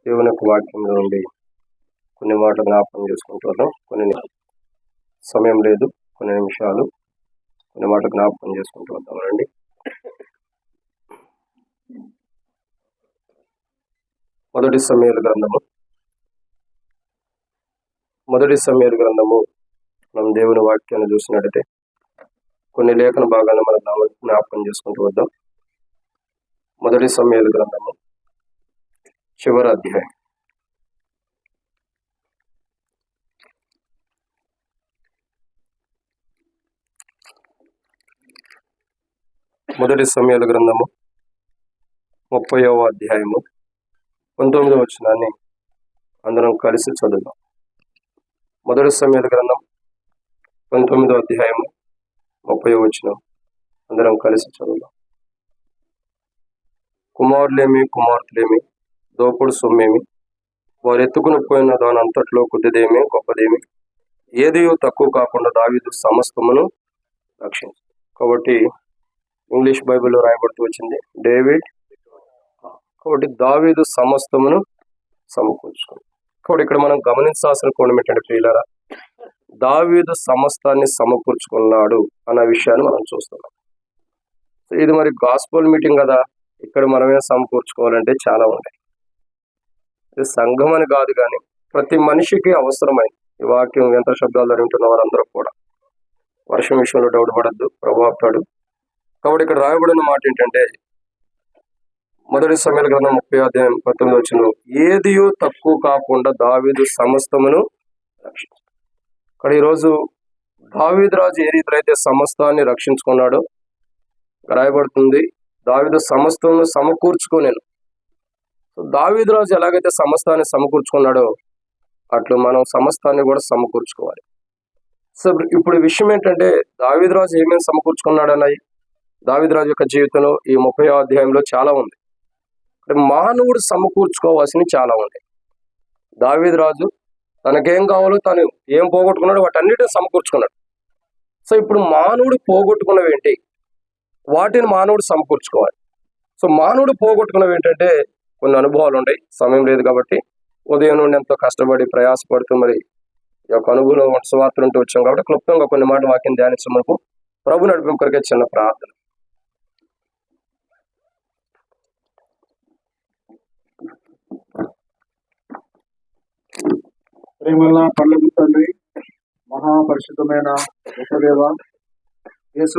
దేవుని యొక్క వాక్యంలో నుండి కొన్ని మాటలు జ్ఞాపకం చేసుకుంటున్నాం. సమయం లేదు, కొన్ని నిమిషాలు కొన్ని మాటలు జ్ఞాపకం చేసుకుంటూ వద్దామండి. మొదటి సమూయేలు గ్రంథము మనం దేవుని వాక్యాన్ని చూసినట్టయితే కొన్ని లేఖన భాగాలను మనం జ్ఞాపకం చేసుకుంటూ వద్దాం. మొదటి సమూయేలు గ్రంథము చివరి అధ్యాయం. మొదటి సమూయేలు గ్రంథము 30వ అధ్యాయము 19వ వచనాన్ని అందరం కలిసి చదువుదాం. మొదటి సమూయేలు గ్రంథం 19వ అధ్యాయము 30వ వచనం అందరం కలిసి చదువుదాం. కుమారులేమి కుమార్తెలేమి దోపుడు సొమ్మేమి, వారు ఎత్తుకుని పోయిన దాని అంతట్లో కొద్దిదేమి గొప్పదేమి, ఏదియో తక్కువ కాకుండా దావీదు సమస్తమును రక్షించు. కాబట్టి ఇంగ్లీష్ బైబిల్లో రాయబడుతూ వచ్చింది డేవిడ్. కాబట్టి దావీదు సమస్తమును సమకూర్చుకున్నాడు. కాబట్టి ఇక్కడ మనం గమనించాల్సిన కోణం ఏంటంటే ప్రియులారా, దావీదు సమస్తాన్ని సమకూర్చుకున్నాడు అన్న విషయాన్ని మనం చూస్తున్నాం. ఇది మరి గాస్పల్ మీటింగ్ కదా, ఇక్కడ మనమే సమకూర్చుకోవాలంటే చాలా ఉన్నాయి. ఇది సంఘం అని కాదు, కానీ ప్రతి మనిషికి అవసరమైంది. ఈ వాక్యం ఎంత శబ్దాలు వింటున్న వారందరూ కూడా వర్షం విషయంలో డౌట్ పడద్దు, ప్రభావితాడు. కాబట్టి ఇక్కడ రాయబడిన మాట ఏంటంటే మొదటి సమూయేలు గ్రంథం 30వ అధ్యాయం 19వ వచనం, ఏదియో తక్కువ కాకుండా దావీదు సమస్తమును రక్షించు. ఇక్కడ ఈరోజు దావీదు రాజు ఏ రీతిలో అయితే సమస్తాన్ని రక్షించుకున్నాడో రాయబడుతుంది, దావీదు సమస్తమును సమకూర్చుకోనేను. దావీదు రాజు ఎలాగైతే సమస్తాన్ని సమకూర్చుకున్నాడో అట్లు మనం సమస్తాన్ని కూడా సమకూర్చుకోవాలి. సో ఇప్పుడు విషయం ఏంటంటే దావీదు రాజు ఏమేమి సమకూర్చుకున్నాడు అన్నాయి దావీదు రాజు యొక్క జీవితంలో ఈ 30వ అధ్యాయంలో చాలా ఉంది. మానవుడు సమకూర్చుకోవాల్సినవి చాలా ఉన్నాయి. దావీదు రాజు తనకేం కావాలో తను ఏం పోగొట్టుకున్నాడో వాటన్నిటిని సమకూర్చుకున్నాడు. సో ఇప్పుడు మానవుడు పోగొట్టుకున్నవి ఏంటి, వాటిని మానవుడు సమకూర్చుకోవాలి. సో మానవుడు పోగొట్టుకున్నవి ఏంటంటే కొన్ని అనుభవాలు ఉన్నాయి. సమయం లేదు కాబట్టి ఉదయం నుండి ఎంతో కష్టపడి ప్రయాసపడుతూ మరి ఈ యొక్క అనుభవం సువార్తలు ఉంటూ వచ్చాం కాబట్టి క్లుప్తంగా కొన్ని మాట వాక్యం ధ్యానించమనుకు ప్రభు నడిపింపు కొరకే చిన్న ప్రార్థన. ప్రేమల్లా పల్లెకు తండ్రి, మహాపరిశుద్ధమైన దేవ యేసు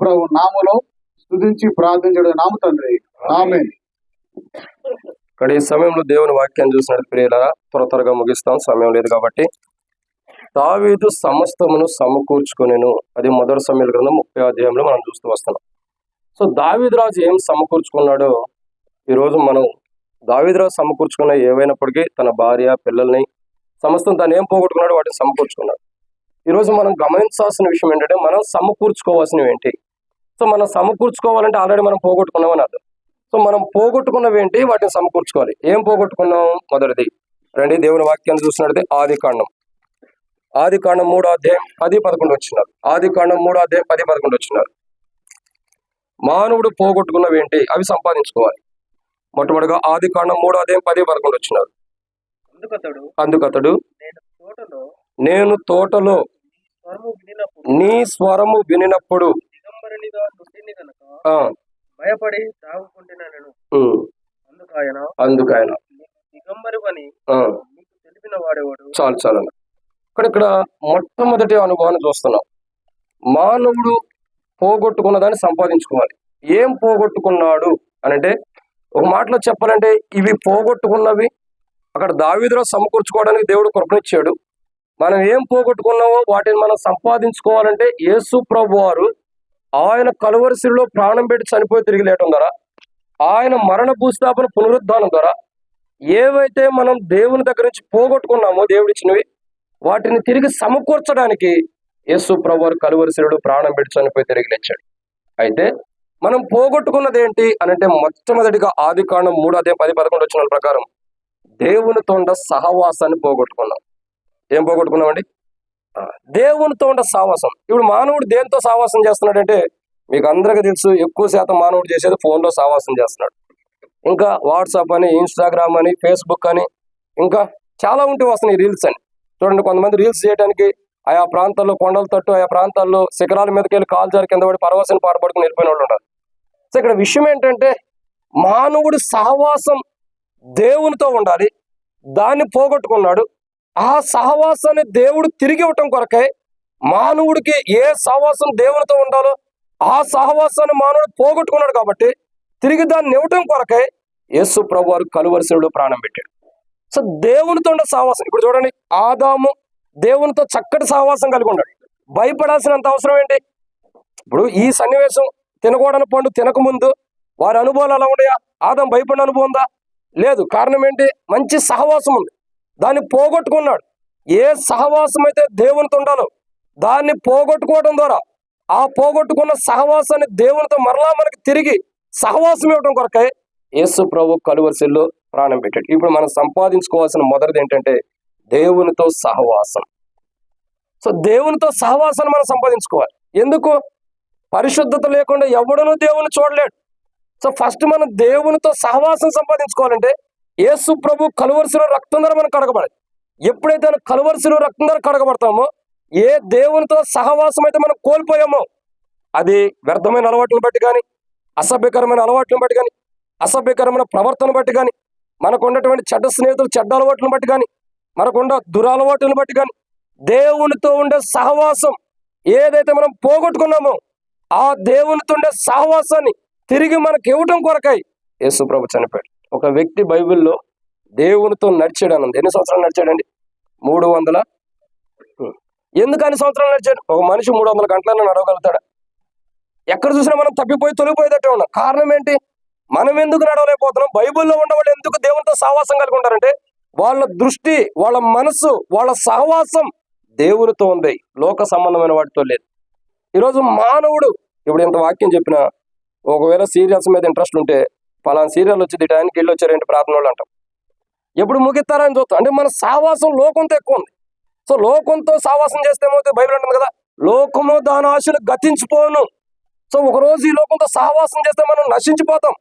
ప్రభు నామములో స్తుతించి ప్రార్థించడం నామ తండ్రి, ఆమేన్. ఇక్కడ ఈ సమయంలో దేవుని వాక్యాన్ని చూసినట్టు ప్రియులారా త్వరగా ముగిస్తాం, సమయం లేదు కాబట్టి. దావీదు సమస్తమును సమకూర్చుకునేను, అది మొదటి సమూయేలు గ్రంథం 30వ అధ్యాయంలో మనం చూస్తూ వస్తున్నాం. సో దావీదు రాజు ఏం సమకూర్చుకున్నాడో ఈరోజు మనం దావీదు రాజు సమకూర్చుకున్న ఏవైనప్పటికీ తన భార్య పిల్లల్ని సమస్తం తను ఏం పోగొట్టుకున్నాడో వాటిని సమకూర్చుకున్నాడు. ఈరోజు మనం గమనించాల్సిన విషయం ఏంటంటే మనం సమకూర్చుకోవాల్సినవి ఏంటి. సో మనం సమకూర్చుకోవాలంటే ఆల్రెడీ మనం పోగొట్టుకున్నామని అర్థం. సో మనం పోగొట్టుకున్నవి ఏంటి, వాటిని సమకూర్చుకోవాలి. ఏం పోగొట్టుకున్నాం? మొదటిది రండి దేవుని వాక్యాన్ని చూసినట్లయితే ఆదికాండం 3వ అధ్యాయం 10-11 వచ్చినారు. ఆదికాండం 3వ అధ్యాయం 10-11 వచ్చినారు. మానవుడు పోగొట్టుకున్నవి ఏంటి, అవి సంపాదించుకోవాలి. మొట్టమొదటిగా ఆదికాండం 3వ అధ్యాయం 10-11 వచ్చినారు. అందుకతడు నేను తోటలో నీ స్వరము వినినప్పుడు భయపడి దాగుకుంటున్నాను. అందుకైనా తెలిపిన వాడేవాడు. చాలు ఇక్కడ మొట్టమొదటి అనుభవాన్ని చూస్తున్నాం. మానవుడు పోగొట్టుకున్న దాన్ని సంపాదించుకోవాలి. ఏం పోగొట్టుకున్నాడు అని అంటే ఒక మాటలో చెప్పాలంటే ఇవి పోగొట్టుకున్నవి అక్కడ దావీదులో సమకూర్చుకోవడానికి దేవుడు కృపనిచ్చాడు. మనం ఏం పోగొట్టుకున్నామో వాటిని మనం సంపాదించుకోవాలంటే యేసు ప్రభు వారు ఆయన కలువరిశిలో ప్రాణం పెట్టి చనిపోయి తిరిగి లేయటం ద్వారా, ఆయన మరణ భూస్థాపన పునరుద్ధానం ద్వారా ఏవైతే మనం దేవుని దగ్గర నుంచి పోగొట్టుకున్నామో దేవుడిచ్చినవి వాటిని తిరిగి సమకూర్చడానికి యేసు ప్రభు వారు కలువరిశిలో ప్రాణం పెట్టి చనిపోయి తిరిగి లేచాడు. అయితే మనం పోగొట్టుకున్నది ఏంటి అని అంటే మొట్టమొదటిగా ఆదికాండం 3వ అధ్యాయం 10-11 వచ్చిన ప్రకారం దేవునితో ఉండ సహవాసాన్ని పోగొట్టుకున్నాం. ఏం పోగొట్టుకున్నామండి? దేవునితో ఉండ సహవాసం. ఇప్పుడు మానవుడు దేంతో సహవాసం చేస్తున్నాడంటే మీకు అందరికీ తెలుసు, ఎక్కువ శాతం మానవుడు చేసేది ఫోన్లో సహవాసం చేస్తున్నాడు. ఇంకా వాట్సాప్ అని, ఇన్స్టాగ్రామ్ అని, ఫేస్బుక్ అని, ఇంకా చాలా ఉంటే వస్తున్నాయి రీల్స్ అని. చూడండి, కొంతమంది రీల్స్ చేయడానికి ఆయా ప్రాంతాల్లో కొండల తట్టు, ఆయా ప్రాంతాల్లో శిఖరాల మీదకి వెళ్ళి కాలు జారి కింద పడి పరవశని పాట పడుకుని వెళ్ళిపోయిన వాళ్ళు ఉన్నారు. సో ఇక్కడ విషయం ఏంటంటే, మానవుడి సహవాసం దేవునితో ఉండాలి, దాన్ని పోగొట్టుకున్నాడు. ఆ సహవాసాన్ని దేవుడు తిరిగి ఇవ్వటం కొరకై మానవుడికి ఏ సహవాసం దేవునితో ఉండాలో ఆ సహవాసాన్ని మానవుడు పోగొట్టుకున్నాడు కాబట్టి తిరిగి దాన్ని ఇవ్వటం కొరకై యేసు ప్రభు వారు కలువరిశిలో ప్రాణం పెట్టాడు. సో దేవునితో ఉండే సహవాసం, ఇప్పుడు చూడండి, ఆదాము దేవునితో చక్కటి సహవాసం కలిగి ఉన్నాడు. భయపడాల్సినంత అవసరం ఏంటి? ఇప్పుడు ఈ సన్నివేశం, తినకూడని పండు తినకముందు వారి అనుభవాలు ఎలా ఉన్నాయా? ఆదాం భయపడిన అనుభవం ఉందా? లేదు. కారణం ఏంటి? మంచి సహవాసం ఉంది, దాన్ని పోగొట్టుకున్నాడు. ఏ సహవాసం అయితే దేవునితో ఉండాలో దాన్ని పోగొట్టుకోవడం ద్వారా ఆ పోగొట్టుకున్న సహవాసాన్ని దేవునితో మరలా మనకి తిరిగి సహవాసం ఇవ్వడం కొరకై యేసు ప్రభు కలువరిశిలో ప్రాణం పెట్టాడు. ఇప్పుడు మనం సంపాదించుకోవాల్సిన మొదటిది ఏంటంటే దేవునితో సహవాసం. సో దేవునితో సహవాసాన్ని మనం సంపాదించుకోవాలి. ఎందుకు? పరిశుద్ధత లేకుండా ఎవడనూ దేవుని చూడలేడు. సో ఫస్ట్ మనం దేవునితో సహవాసం సంపాదించుకోవాలంటే యేసు ప్రభు కలువరిశిలో రక్తం ద్వారా మనం కడగబడాలి. ఎప్పుడైతే కలువరిశిలో రక్తం ద్వారా కడగబడతామో, ఏ దేవునితో సహవాసం అయితే మనం కోల్పోయామో, అది వ్యర్థమైన అలవాట్లను బట్టి కానీ, అసభ్యకరమైన అలవాట్లను బట్టి కానీ, అసభ్యకరమైన ప్రవర్తన బట్టి కానీ, మనకు ఉన్నటువంటి చెడ్డ స్నేహితులు చెడ్డ అలవాట్లను బట్టి కానీ, మనకున్న దురలవాట్లను బట్టి కానీ, దేవునితో ఉండే సహవాసం ఏదైతే మనం పోగొట్టుకున్నామో ఆ దేవునితో ఉండే సహవాసాన్ని తిరిగి మనకి ఇవ్వటం కొరకై యేసు ప్రభు చనిపోయాడు. ఒక వ్యక్తి బైబిల్లో దేవునితో నడిచాడు అన్నది. ఎన్ని సంవత్సరాలు నడిచాడండి? 300. ఎందుకు అన్ని సంవత్సరాలు నడిచాడు? ఒక మనిషి 300 గంటలను నడవగలుగుతాడా? ఎక్కడ చూసినా మనం తప్పిపోయి తొలిగిపోయేటట్టే ఉన్నాం. కారణం ఏంటి? మనం ఎందుకు నడవలేకపోతున్నాం? బైబిల్లో ఉన్నవాళ్ళు ఎందుకు దేవునితో సహవాసం కలిగి ఉంటారంటే వాళ్ళ దృష్టి, వాళ్ళ మనసు, వాళ్ళ సహవాసం దేవునితో ఉంది, లోక సంబంధమైన వాటితో లేదు. ఈరోజు మానవుడు, ఇప్పుడు ఇంత వాక్యం చెప్పినా, ఒకవేళ సీరియల్స్ మీద ఇంట్రెస్ట్ ఉంటే పలానా సీరియల్ వచ్చింది, టైంకి వెళ్ళి వచ్చారేంటి ప్రార్థన వాళ్ళు అంటాం. ఎప్పుడు ముగిస్తారని చూస్తాం. అంటే మన సహవాసం లోకంతో ఎక్కువ ఉంది. సో లోకంతో సహవాసం చేస్తే ఏమవుతుంది? బైబిల్ అంటుంది కదా, లోకము దాని ఆశలు గతించిపోను. సో ఒకరోజు ఈ లోకంతో సహవాసం చేస్తే మనం నశించిపోతాం.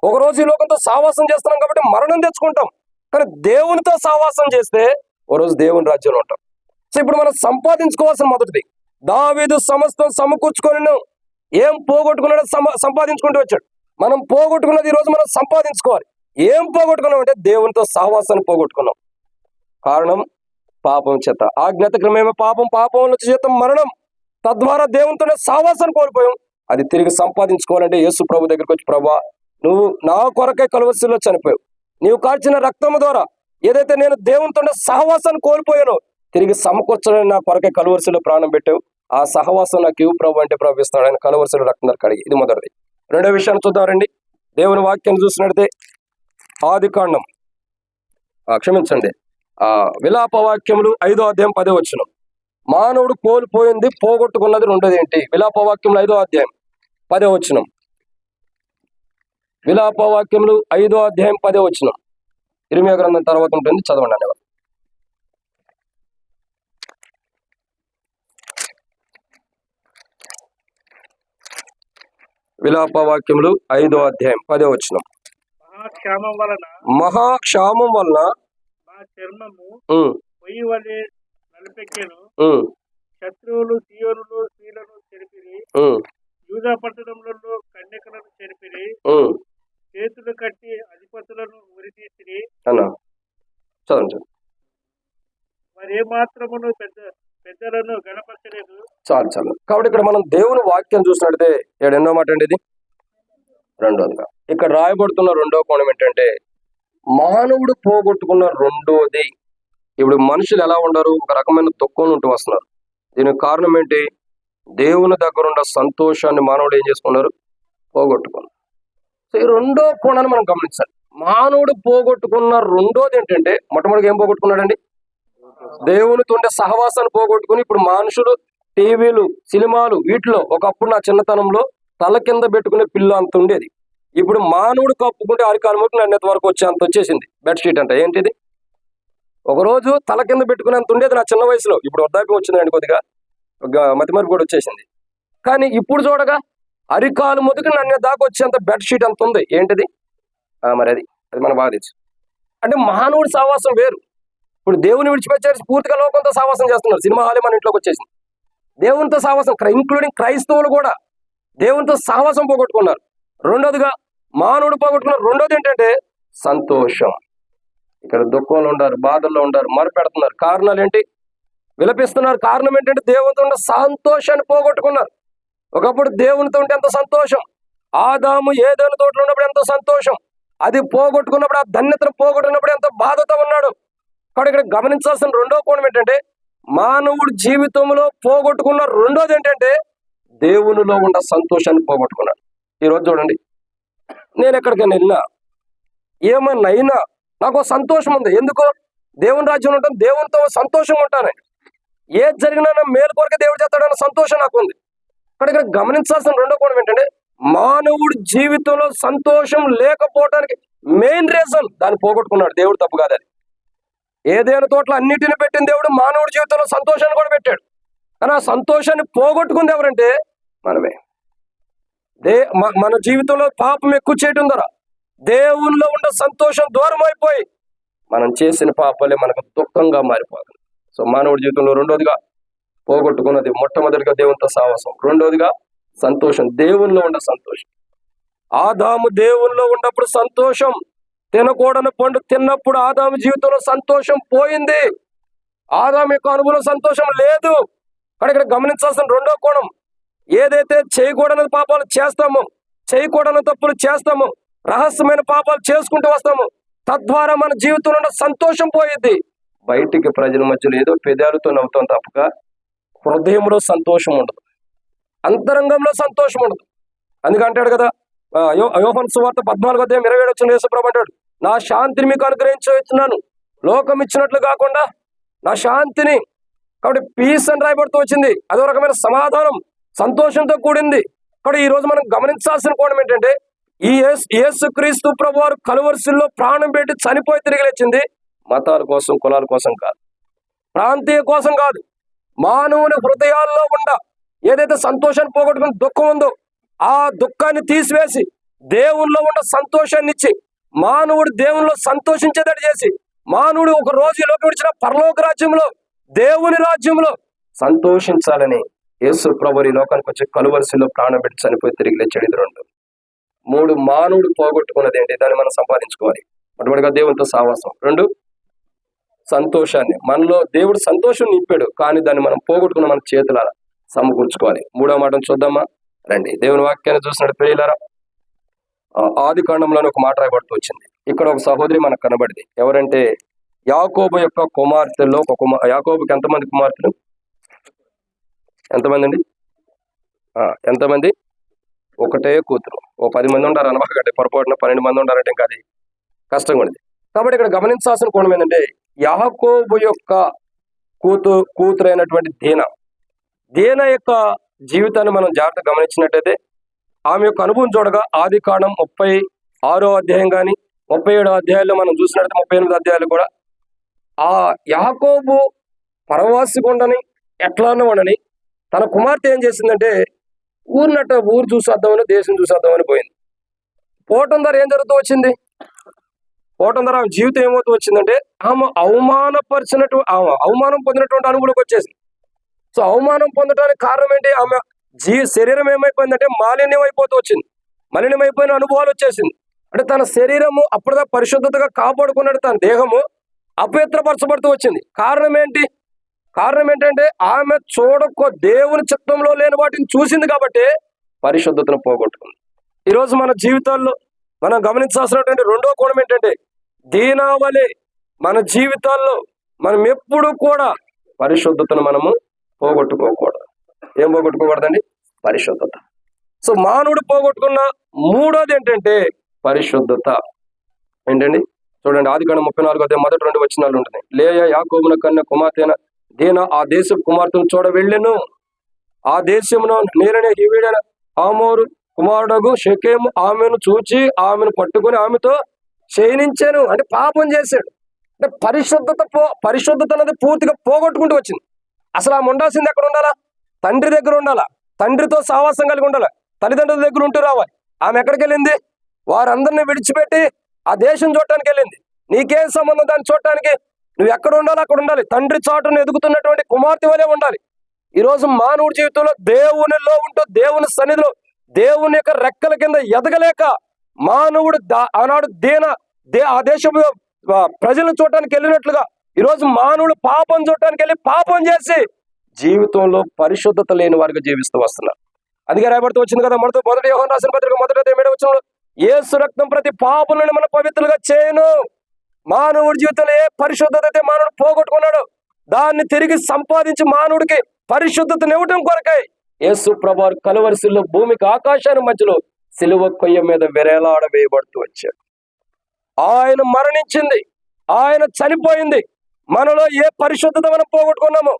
ఒకరోజు ఈ లోకంతో సహవాసం చేస్తున్నాం కాబట్టి మరణం తెచ్చుకుంటాం. కానీ దేవునితో సహవాసం చేస్తే ఓ రోజు దేవుని రాజ్యంలో ఉంటాం. సో ఇప్పుడు మనం సంపాదించుకోవాల్సిన మొదటిది, దావీదు సమస్తం సమకూర్చుకొని ఏం పోగొట్టుకున్నాడో సంపాదించుకుంటూ వచ్చాడు. మనం పోగొట్టుకున్నది ఈరోజు మనం సంపాదించుకోవాలి. ఏం పోగొట్టుకున్నాం అంటే దేవునితో సహవాసాన్ని పోగొట్టుకున్నాం. కారణం పాపం చేత. ఆజ్ఞాతక్రమేమో పాపం, పాపం చేత మరణం. తద్వారా దేవునితోనే సహవాసాన్ని కోల్పోయాం. అది తిరిగి సంపాదించుకోవాలంటే యేసు ప్రభు దగ్గరికి వచ్చి, ప్రభా నువ్వు నా కొరకై కలువరిశిలో చనిపోయావు, నీవు కార్చిన రక్తము ద్వారా ఏదైతే నేను దేవునితోనే సహవాసాన్ని కోల్పోయానో తిరిగి సమకూర్చడానికి నా కొరకై కలువరిశిలో ప్రాణం పెట్టావు, ఆ సహవాసం నాకు ఇవ్వు ప్రభు అంటే ప్రభు ఇస్తాడు. ఆయన కలువరిశిలో రక్తం ద్వారా కడిగి. ఇది మొదటిది. రెండో విషయాన్ని చూద్దాం రండి. దేవుని వాక్యాన్ని చూసినట్టే ఆదికాండం, క్షమించండి, విలాప వాక్యములు 5వ అధ్యాయం 10వ వచనం. మానవుడు కోల్పోయింది, పోగొట్టుకున్నది రెండోది ఏంటి? విలాప వాక్యములు 5వ అధ్యాయం 10వ వచనం. విలాప వాక్యములు 5వ అధ్యాయం 10వ వచనం. ఇర్మీయా గ్రంథం తర్వాత ఉంటుంది, చదవండి అనేవారు. విలాప వాక్యములు 5వ అధ్యాయం 10వ వచనం. మహాక్షామం వలన నా చర్మము పొయ్యి వలె నలిపెక్కెను. శత్రువులు సీయోనులు స్త్రీలను చెరిపిరి, యూదా పట్టణములలో కన్యకలను చెరిపిరి, చేతులు కట్టి అధిపతులను ఉరితీసిరి. మరి ఏ మాత్రమును పెద్దలను గణపరచలేదు. చాలు. కాబట్టి ఇక్కడ మనం దేవుని వాక్యం చూసినట్టే ఎన్నో మాట అండి ఇది? రెండోదిగా ఇక్కడ రాయబడుతున్న రెండో కోణం ఏంటంటే మానవుడు పోగొట్టుకున్న రెండోది. ఇప్పుడు మనుషులు ఎలా ఉండరు? ఒక రకమైన తొక్కుని ఉంటూ వస్తున్నారు. దీనికి కారణం ఏంటి? దేవుని దగ్గర ఉన్న సంతోషాన్ని మానవుడు ఏం చేసుకున్నారు? పోగొట్టుకున్నారు. సో ఈ రెండో కోణాన్ని మనం గమనించాలి. మానవుడు పోగొట్టుకున్న రెండోది ఏంటంటే, మొట్టమొదటిగా ఏం పోగొట్టుకున్నాడండి? దేవునితో ఉండే సహవాసాన్ని పోగొట్టుకుని ఇప్పుడు మనుషులు టీవీలు, సినిమాలు, వీటిలో ఒకప్పుడు నా చిన్నతనంలో తల కింద పెట్టుకునే పిల్ల అంత ఉండేది. ఇప్పుడు మానవుడు కప్పుకుంటే అరికాల ముట్టు నన్నెత్త వరకు వచ్చే అంత వచ్చేసింది బెడ్షీట్ అంట. ఏంటిది? ఒకరోజు తల కింద పెట్టుకునేంత ఉండేది నా చిన్న వయసులో. ఇప్పుడు వృద్ధాప్యం వచ్చిందండి, కొద్దిగా మతిమరుపు కూడా వచ్చేసింది. కానీ ఇప్పుడు చూడగా అరికాలు ముదుకు నన్ను దాకా వచ్చేంత బెడ్షీట్ అంత ఉంది. ఏంటిది? మరి అది మనకు బాగా తెలుసు. అంటే మానవుడి సావాసం వేరు. ఇప్పుడు దేవుని విడిచిపెచ్చేసి పూర్తిగా లోకంతో సావాసం చేస్తున్నారు. సినిమా హాలే మన ఇంట్లోకి వచ్చేసింది. దేవునితో సావాసం, ఇంక్లూడింగ్ క్రైస్తవులు కూడా దేవునితో సావాసం పోగొట్టుకున్నారు. రెండోదిగా మానవుడు పోగొట్టుకున్నారు. రెండోది ఏంటంటే సంతోషం. ఇక్కడ దుఃఖంలో ఉండారు, బాధల్లో ఉండారు, మొరపెడుతున్నారు. కారణాలు ఏంటి? విలపిస్తున్నారు. కారణం ఏంటంటే దేవునితో ఉన్న సంతోషాన్ని పోగొట్టుకున్నారు. ఒకప్పుడు దేవునితో ఉంటే ఎంత సంతోషం, ఆదాము ఏదైనా తోటలో ఉన్నప్పుడు ఎంత సంతోషం, అది పోగొట్టుకున్నప్పుడు, ఆ ధన్యతను పోగొట్టుకున్నప్పుడు ఎంత బాధతో ఉన్నాడు. కాబట్టి ఇక్కడ గమనించాల్సిన రెండో కోణం ఏంటంటే మానవుడు జీవితంలో పోగొట్టుకున్న రెండోది ఏంటంటే దేవునిలో ఉన్న సంతోషాన్ని పోగొట్టుకున్నాడు. ఈరోజు చూడండి, నేను ఎక్కడికైనా వెళ్ళినా ఏమన్నా అయినా నాకు సంతోషం ఉంది. ఎందుకో దేవుని రాజ్యంలో ఉంటాను, దేవునితో సంతోషంగా ఉంటాను. ఏది జరిగినా నా మేలు కొరకే దేవుడు చేస్తాడన్న సంతోషం నాకు ఉంది. కానీ ఇక్కడ గమనించాల్సిన రెండో కోణం ఏంటంటే మానవుడి జీవితంలో సంతోషం లేకపోవడానికి మెయిన్ రీజన్ దాన్ని పోగొట్టుకున్నాడు. దేవుడు తప్పు కాదు అది. ఏదైనా తోటలో అన్నిటిని పెట్టిన దేవుడు మానవుడి జీవితంలో సంతోషాన్ని కూడా పెట్టాడు. కానీ ఆ సంతోషాన్ని పోగొట్టుకుంది ఎవరంటే మనమే. మన జీవితంలో పాపం ఎక్కువ చేయటం ద్వారా దేవునిలో ఉన్న సంతోషం దూరం అయిపోయి మనం చేసిన పాపాలే మనకు దుఃఖంగా మారిపోతుంది. సో మానవుడి జీవితంలో రెండోదిగా పోగొట్టుకున్నది మొట్టమొదటిగా దేవునితో సావాసం, రెండోదిగా సంతోషం, దేవునిలో ఉన్న సంతోషం. ఆదాము దేవునిలో ఉన్నప్పుడు సంతోషం, తినకూడని పండు తిన్నప్పుడు ఆదాము జీవితంలో సంతోషం పోయింది. ఆదాము యొక్క అనుభవం సంతోషం లేదు. కానీ ఇక్కడ గమనించాల్సిన రెండో కోణం, ఏదైతే చేయకూడని పాపాలు చేస్తామో, చేయకూడని తప్పులు చేస్తామో, రహస్యమైన పాపాలు చేసుకుంటూ వస్తాము, తద్వారా మన జీవితంలో ఉన్న సంతోషం పోయింది. బయటికి ప్రజల మధ్యలో ఏదో పెదాలతో నవ్వుతాం తప్పక హృదయంలో సంతోషం ఉండదు, అంతరంగంలో సంతోషం ఉండదు. అందుకంటాడు కదా యోహాను సువార్త 14:27 యేసుప్రభు అంటాడు, నా శాంతిని మీకు అనుగ్రహించున్నాను, లోకం ఇచ్చినట్లు కాకుండా నా శాంతిని. కాబట్టి పీస్ అని రాయబడుతూ వచ్చింది. అదో రకమైన సమాధానం, సంతోషంతో కూడింది. కాబట్టి ఈ రోజు మనం గమనించాల్సిన కోణం ఏంటంటే ఈ యేసుక్రీస్తు ప్రభు వారు కలువరిశిల్లో ప్రాణం పెట్టి చనిపోయి తిరిగి లేచింది మతాల కోసం, కులాల కోసం కాదు, ప్రాంతీయ కోసం కాదు. మానవుని హృదయాల్లో ఉండ ఏదైతే సంతోషాన్ని పోగొట్టుకుని దుఃఖం ఉందో ఆ దుఃఖాన్ని తీసివేసి దేవునిలో ఉన్న సంతోషాన్ని ఇచ్చి మానవుడు దేవునిలో సంతోషించేటట్టు చేసి మానవుడు ఒక రోజు ఈ లోకం విడిచిన పరలోక రాజ్యంలో, దేవుని రాజ్యంలో సంతోషించాలని యేసు ప్రభువు ఈ లోకానికి వచ్చి కలువరిశిల్లో ప్రాణం పెట్టి చనిపోయి తిరిగి లేచాడు. ఇది రెండు. మూడు, మానవుడు పోగొట్టుకున్నది ఏంటి? దాన్ని మనం సంపాదించుకోవాలి. మొట్టమొదటిగా దేవునితో సావాసం, రెండు సంతోషాన్ని. మనలో దేవుడు సంతోషం నింపాడు, కానీ దాన్ని మనం పోగొట్టుకున్న మన చేతుల సమకూర్చుకోవాలి. మూడవ మాటను చూద్దామా రండి. దేవుని వాక్యాన్ని చూసినట్టు ప్రియులారా, ఆది కాండంలోనే ఒక మాట రాయబడుతూ వచ్చింది. ఇక్కడ ఒక సహోదరి మనకు కనబడింది. ఎవరంటే యాకోబు యొక్క కుమార్తెల్లో ఒక యాకోబుకి ఎంతమంది కుమార్తెలు? ఎంతమంది అండి? ఎంతమంది? ఒకటే కూతురు. ఓ 10 మంది ఉంటారు అనమాకంటే, పొరపాటున 12 మంది ఉంటారంటే ఇంకా అది కష్టంగా ఉంది. కాబట్టి ఇక్కడ గమనించాల్సిన కోణం ఏంటంటే యాకోబు యొక్క కూతురు అయినటువంటి దీనా యొక్క జీవితాన్ని మనం జాగ్రత్తగా గమనించినట్టయితే ఆమె యొక్క అనుభవం చూడగా ఆది కాండం 36వ అధ్యాయం కానీ 37వ అధ్యాయాల్లో మనం చూసినట్టు 38 అధ్యాయాలు కూడా ఆ యాకోబు పరవాసి ఉండని ఎట్లానో ఉండని తన కుమార్తె ఏం చేసిందంటే ఊరు చూసేద్దామని, దేశం చూసేద్దామని పోయింది. పోవటం ద్వారా ఏం జరుగుతూ వచ్చింది? పోవటం ద్వారా ఆమె జీవితం ఏమవుతూ వచ్చిందంటే ఆమె అవమానం పొందినటువంటి అనుభవంలోకి వచ్చేసింది. సో అవమానం పొందడానికి కారణం ఏంటి? ఆమె శరీరం ఏమైపోయిందంటే మాలిన్యం అయిపోతూ వచ్చింది. మలినమైపోయిన అనుభవాలు వచ్చేసింది. అంటే తన శరీరము అప్పటిదా పరిశుద్ధతగా కాపాడుకున్నట్టు తన దేహము అపవిత్రపరచబడుతూ వచ్చింది. కారణం ఏంటంటే ఆమె దేవుని చిత్తంలో లేని వాటిని చూసింది కాబట్టి పరిశుద్ధతను పోగొట్టుకుంది. ఈరోజు మన జీవితాల్లో మనం గమనించాల్సినటువంటి రెండో కోణం ఏంటంటే దీనావళి మన జీవితాల్లో మనం ఎప్పుడు కూడా పరిశుద్ధతను మనము పోగొట్టుకోకూడదు. ఏం పోగొట్టుకోకూడదండి? పరిశుద్ధత. సో మానవుడు పోగొట్టుకున్న మూడోది ఏంటంటే పరిశుద్ధత. ఏంటండి? చూడండి, ఆది కాండం 34వ అధ్యాయం 1-2 వచనాలు ఉంటుంది. లేయా యాకోబున కన్య కుమార్తెన దీనా ఆ దేశ కుమార్తెను చూడ వెళ్ళెను. ఆ దేశమును నేలనే హివీడైన హమోరు కుమారుడు షెకెము ఆమెను చూచి ఆమెను పట్టుకుని ఆమెతో శయనించాను. అంటే పాపం చేశాడు. అంటే పరిశుద్ధత అనేది పూర్తిగా పోగొట్టుకుంటూ వచ్చింది. అసలు ఆమె ఉండాల్సింది ఎక్కడ ఉండాలా? తండ్రి దగ్గర ఉండాలా, తండ్రితో సావాసం కలిగి ఉండాలి, తల్లిదండ్రుల దగ్గర ఉంటూ రావాలి. ఆమె ఎక్కడికి వెళ్ళింది? వారందరినీ విడిచిపెట్టి ఆ దేశం చూడటానికి వెళ్ళింది. నీకేం సంబంధం దాన్ని చూడటానికి? నువ్వు ఎక్కడ ఉండాలో అక్కడ ఉండాలి. తండ్రి చాటును ఎదుగుతున్నటువంటి కుమార్తె వలె ఉండాలి. ఈరోజు మానవుడి జీవితంలో దేవునిలో ఉంటూ దేవుని సన్నిధిలో దేవుని యొక్క రెక్కల కింద ఎదగలేక మానవుడు ఆనాడు ఆ దేశంలో ప్రజలను చూడటానికి వెళ్ళినట్లుగా ఈరోజు మానవుడు పాపం చూడటానికి వెళ్ళి పాపం చేసి జీవితంలో పరిశుద్ధత లేని వారిగా జీవిస్తూ వస్తున్నారు. అందుకే రాయబడుతూ వచ్చింది కదా, మొదటి యోహాను రాసిన పత్రిక 1:7 యేసు రక్తం ప్రతి పాపులను మన పవిత్రులుగా చేయను. మానవుడి జీవితంలో ఏ పరిశుద్ధత అయితే మానవుడు పోగొట్టుకున్నాడు దాన్ని తిరిగి సంపాదించి మానవుడికి పరిశుద్ధతను ఇవ్వటం కొరకై యేసు ప్రభువు కలువరిశిలో భూమికి ఆకాశాన్ని మధ్యలో సిలువ కొయ్య మీద వేలాడవేయబడుతూ వచ్చాడు. ఆయన మరణించింది, ఆయన చనిపోయింది. మనలో ఏ పరిశుద్ధత మనం పోగొట్టుకున్నామో,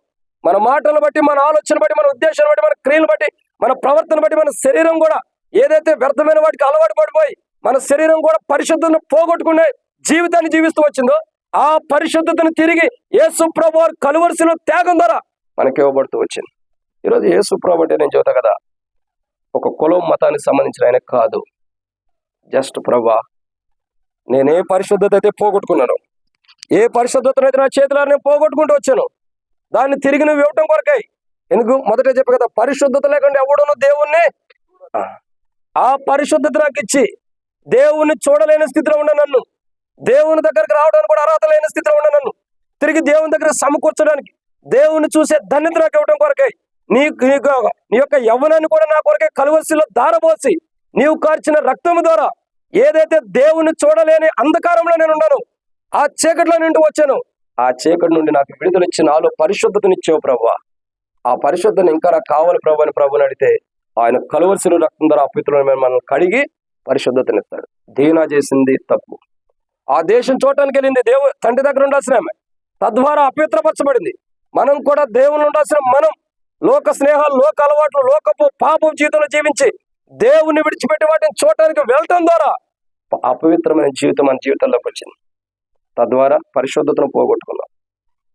మన మాటలను బట్టి, మన ఆలోచన బట్టి, మన ఉద్దేశాన్ని బట్టి, మన క్రియలను బట్టి, మన ప్రవర్తన బట్టి మన శరీరం కూడా ఏదైతే వ్యర్థమైన వాటికి అలవాటు పడిపోయి మన శరీరం కూడా పరిశుద్ధతను పోగొట్టుకునే జీవితాన్ని జీవిస్తూ వచ్చిందో ఆ పరిశుద్ధతను తిరిగి యేసు ప్రభువు కలువరిశిలో త్యాగం ద్వారా మనకి ఇవ్వబడుతూ వచ్చింది. ఈరోజు యేసు ప్రభు అంటే నేను చెబుతా కదా, ఒక కులం మతానికి సంబంధించిన ఆయన కాదు. జస్ట్ ప్రభా, నేనే పరిశుద్ధత అయితే పోగొట్టుకున్నాను, ఏ పరిశుద్ధతను అయితే నా చేతుల్లో నేను పోగొట్టుకుంటూ వచ్చాను, దాన్ని తిరిగి నువ్వు ఇవ్వటం కొరకై. ఎందుకు? మొదటే చెప్పు కదా, పరిశుద్ధత లేకుండా ఎవడును దేవుణ్ణి ఆ పరిశుద్ధత నాకు ఇచ్చి దేవుణ్ణి చూడలేని స్థితిలో ఉన్న నన్ను, దేవుని దగ్గరికి రావడానికి కూడా అర్హత లేని స్థితిలో ఉన్న నన్ను తిరిగి దేవుని దగ్గర సమకూర్చడానికి, దేవుణ్ణి చూసే ధన్యత నాకు ఇవ్వడం కొరకై నీ యొక్క యవ్వనాన్ని కూడా నా కొరకై కలువరిశిలో ధారపోసి నీవు కార్చిన రక్తము ద్వారా ఏదైతే దేవుణ్ణి చూడలేని అంధకారంలో నేను ఉన్నాను, ఆ చీకటిలో నుండి వచ్చాను, ఆ చీకటి నుండి నాకు విడుదల ఇచ్చి నాలో పరిశుద్ధతనిచ్చావు ప్రభువా. ఆ పరిశుద్ధత ఇంకా నాకు కావాలి ప్రభు అని ప్రభుని అడిగితే ఆయన కలువరిశిలో రక్తం ద్వారా అపవిత్రులైన మనల్ని కడిగి పరిశుద్ధతనిస్తాడు. దీనా చేసింది తప్పు. ఆ దేశం చూడటానికి వెళ్ళింది తండ్రి దగ్గర ఉండాల్సిన ఆమె, తద్వారా అపవిత్రపరచబడింది. మనం కూడా దేవుని ఉండాల్సిన మనం లోక స్నేహాలు, లోక అలవాట్లు, లోకపు పాపం జీవితంలో జీవించి దేవుని విడిచిపెట్టి వాటిని చూడటానికి వెళ్ళటం ద్వారా అపవిత్రమైన జీవితం మన జీవితంలోకి వచ్చింది. తద్వారా పరిశుద్ధతను పోగొట్టుకున్నాం.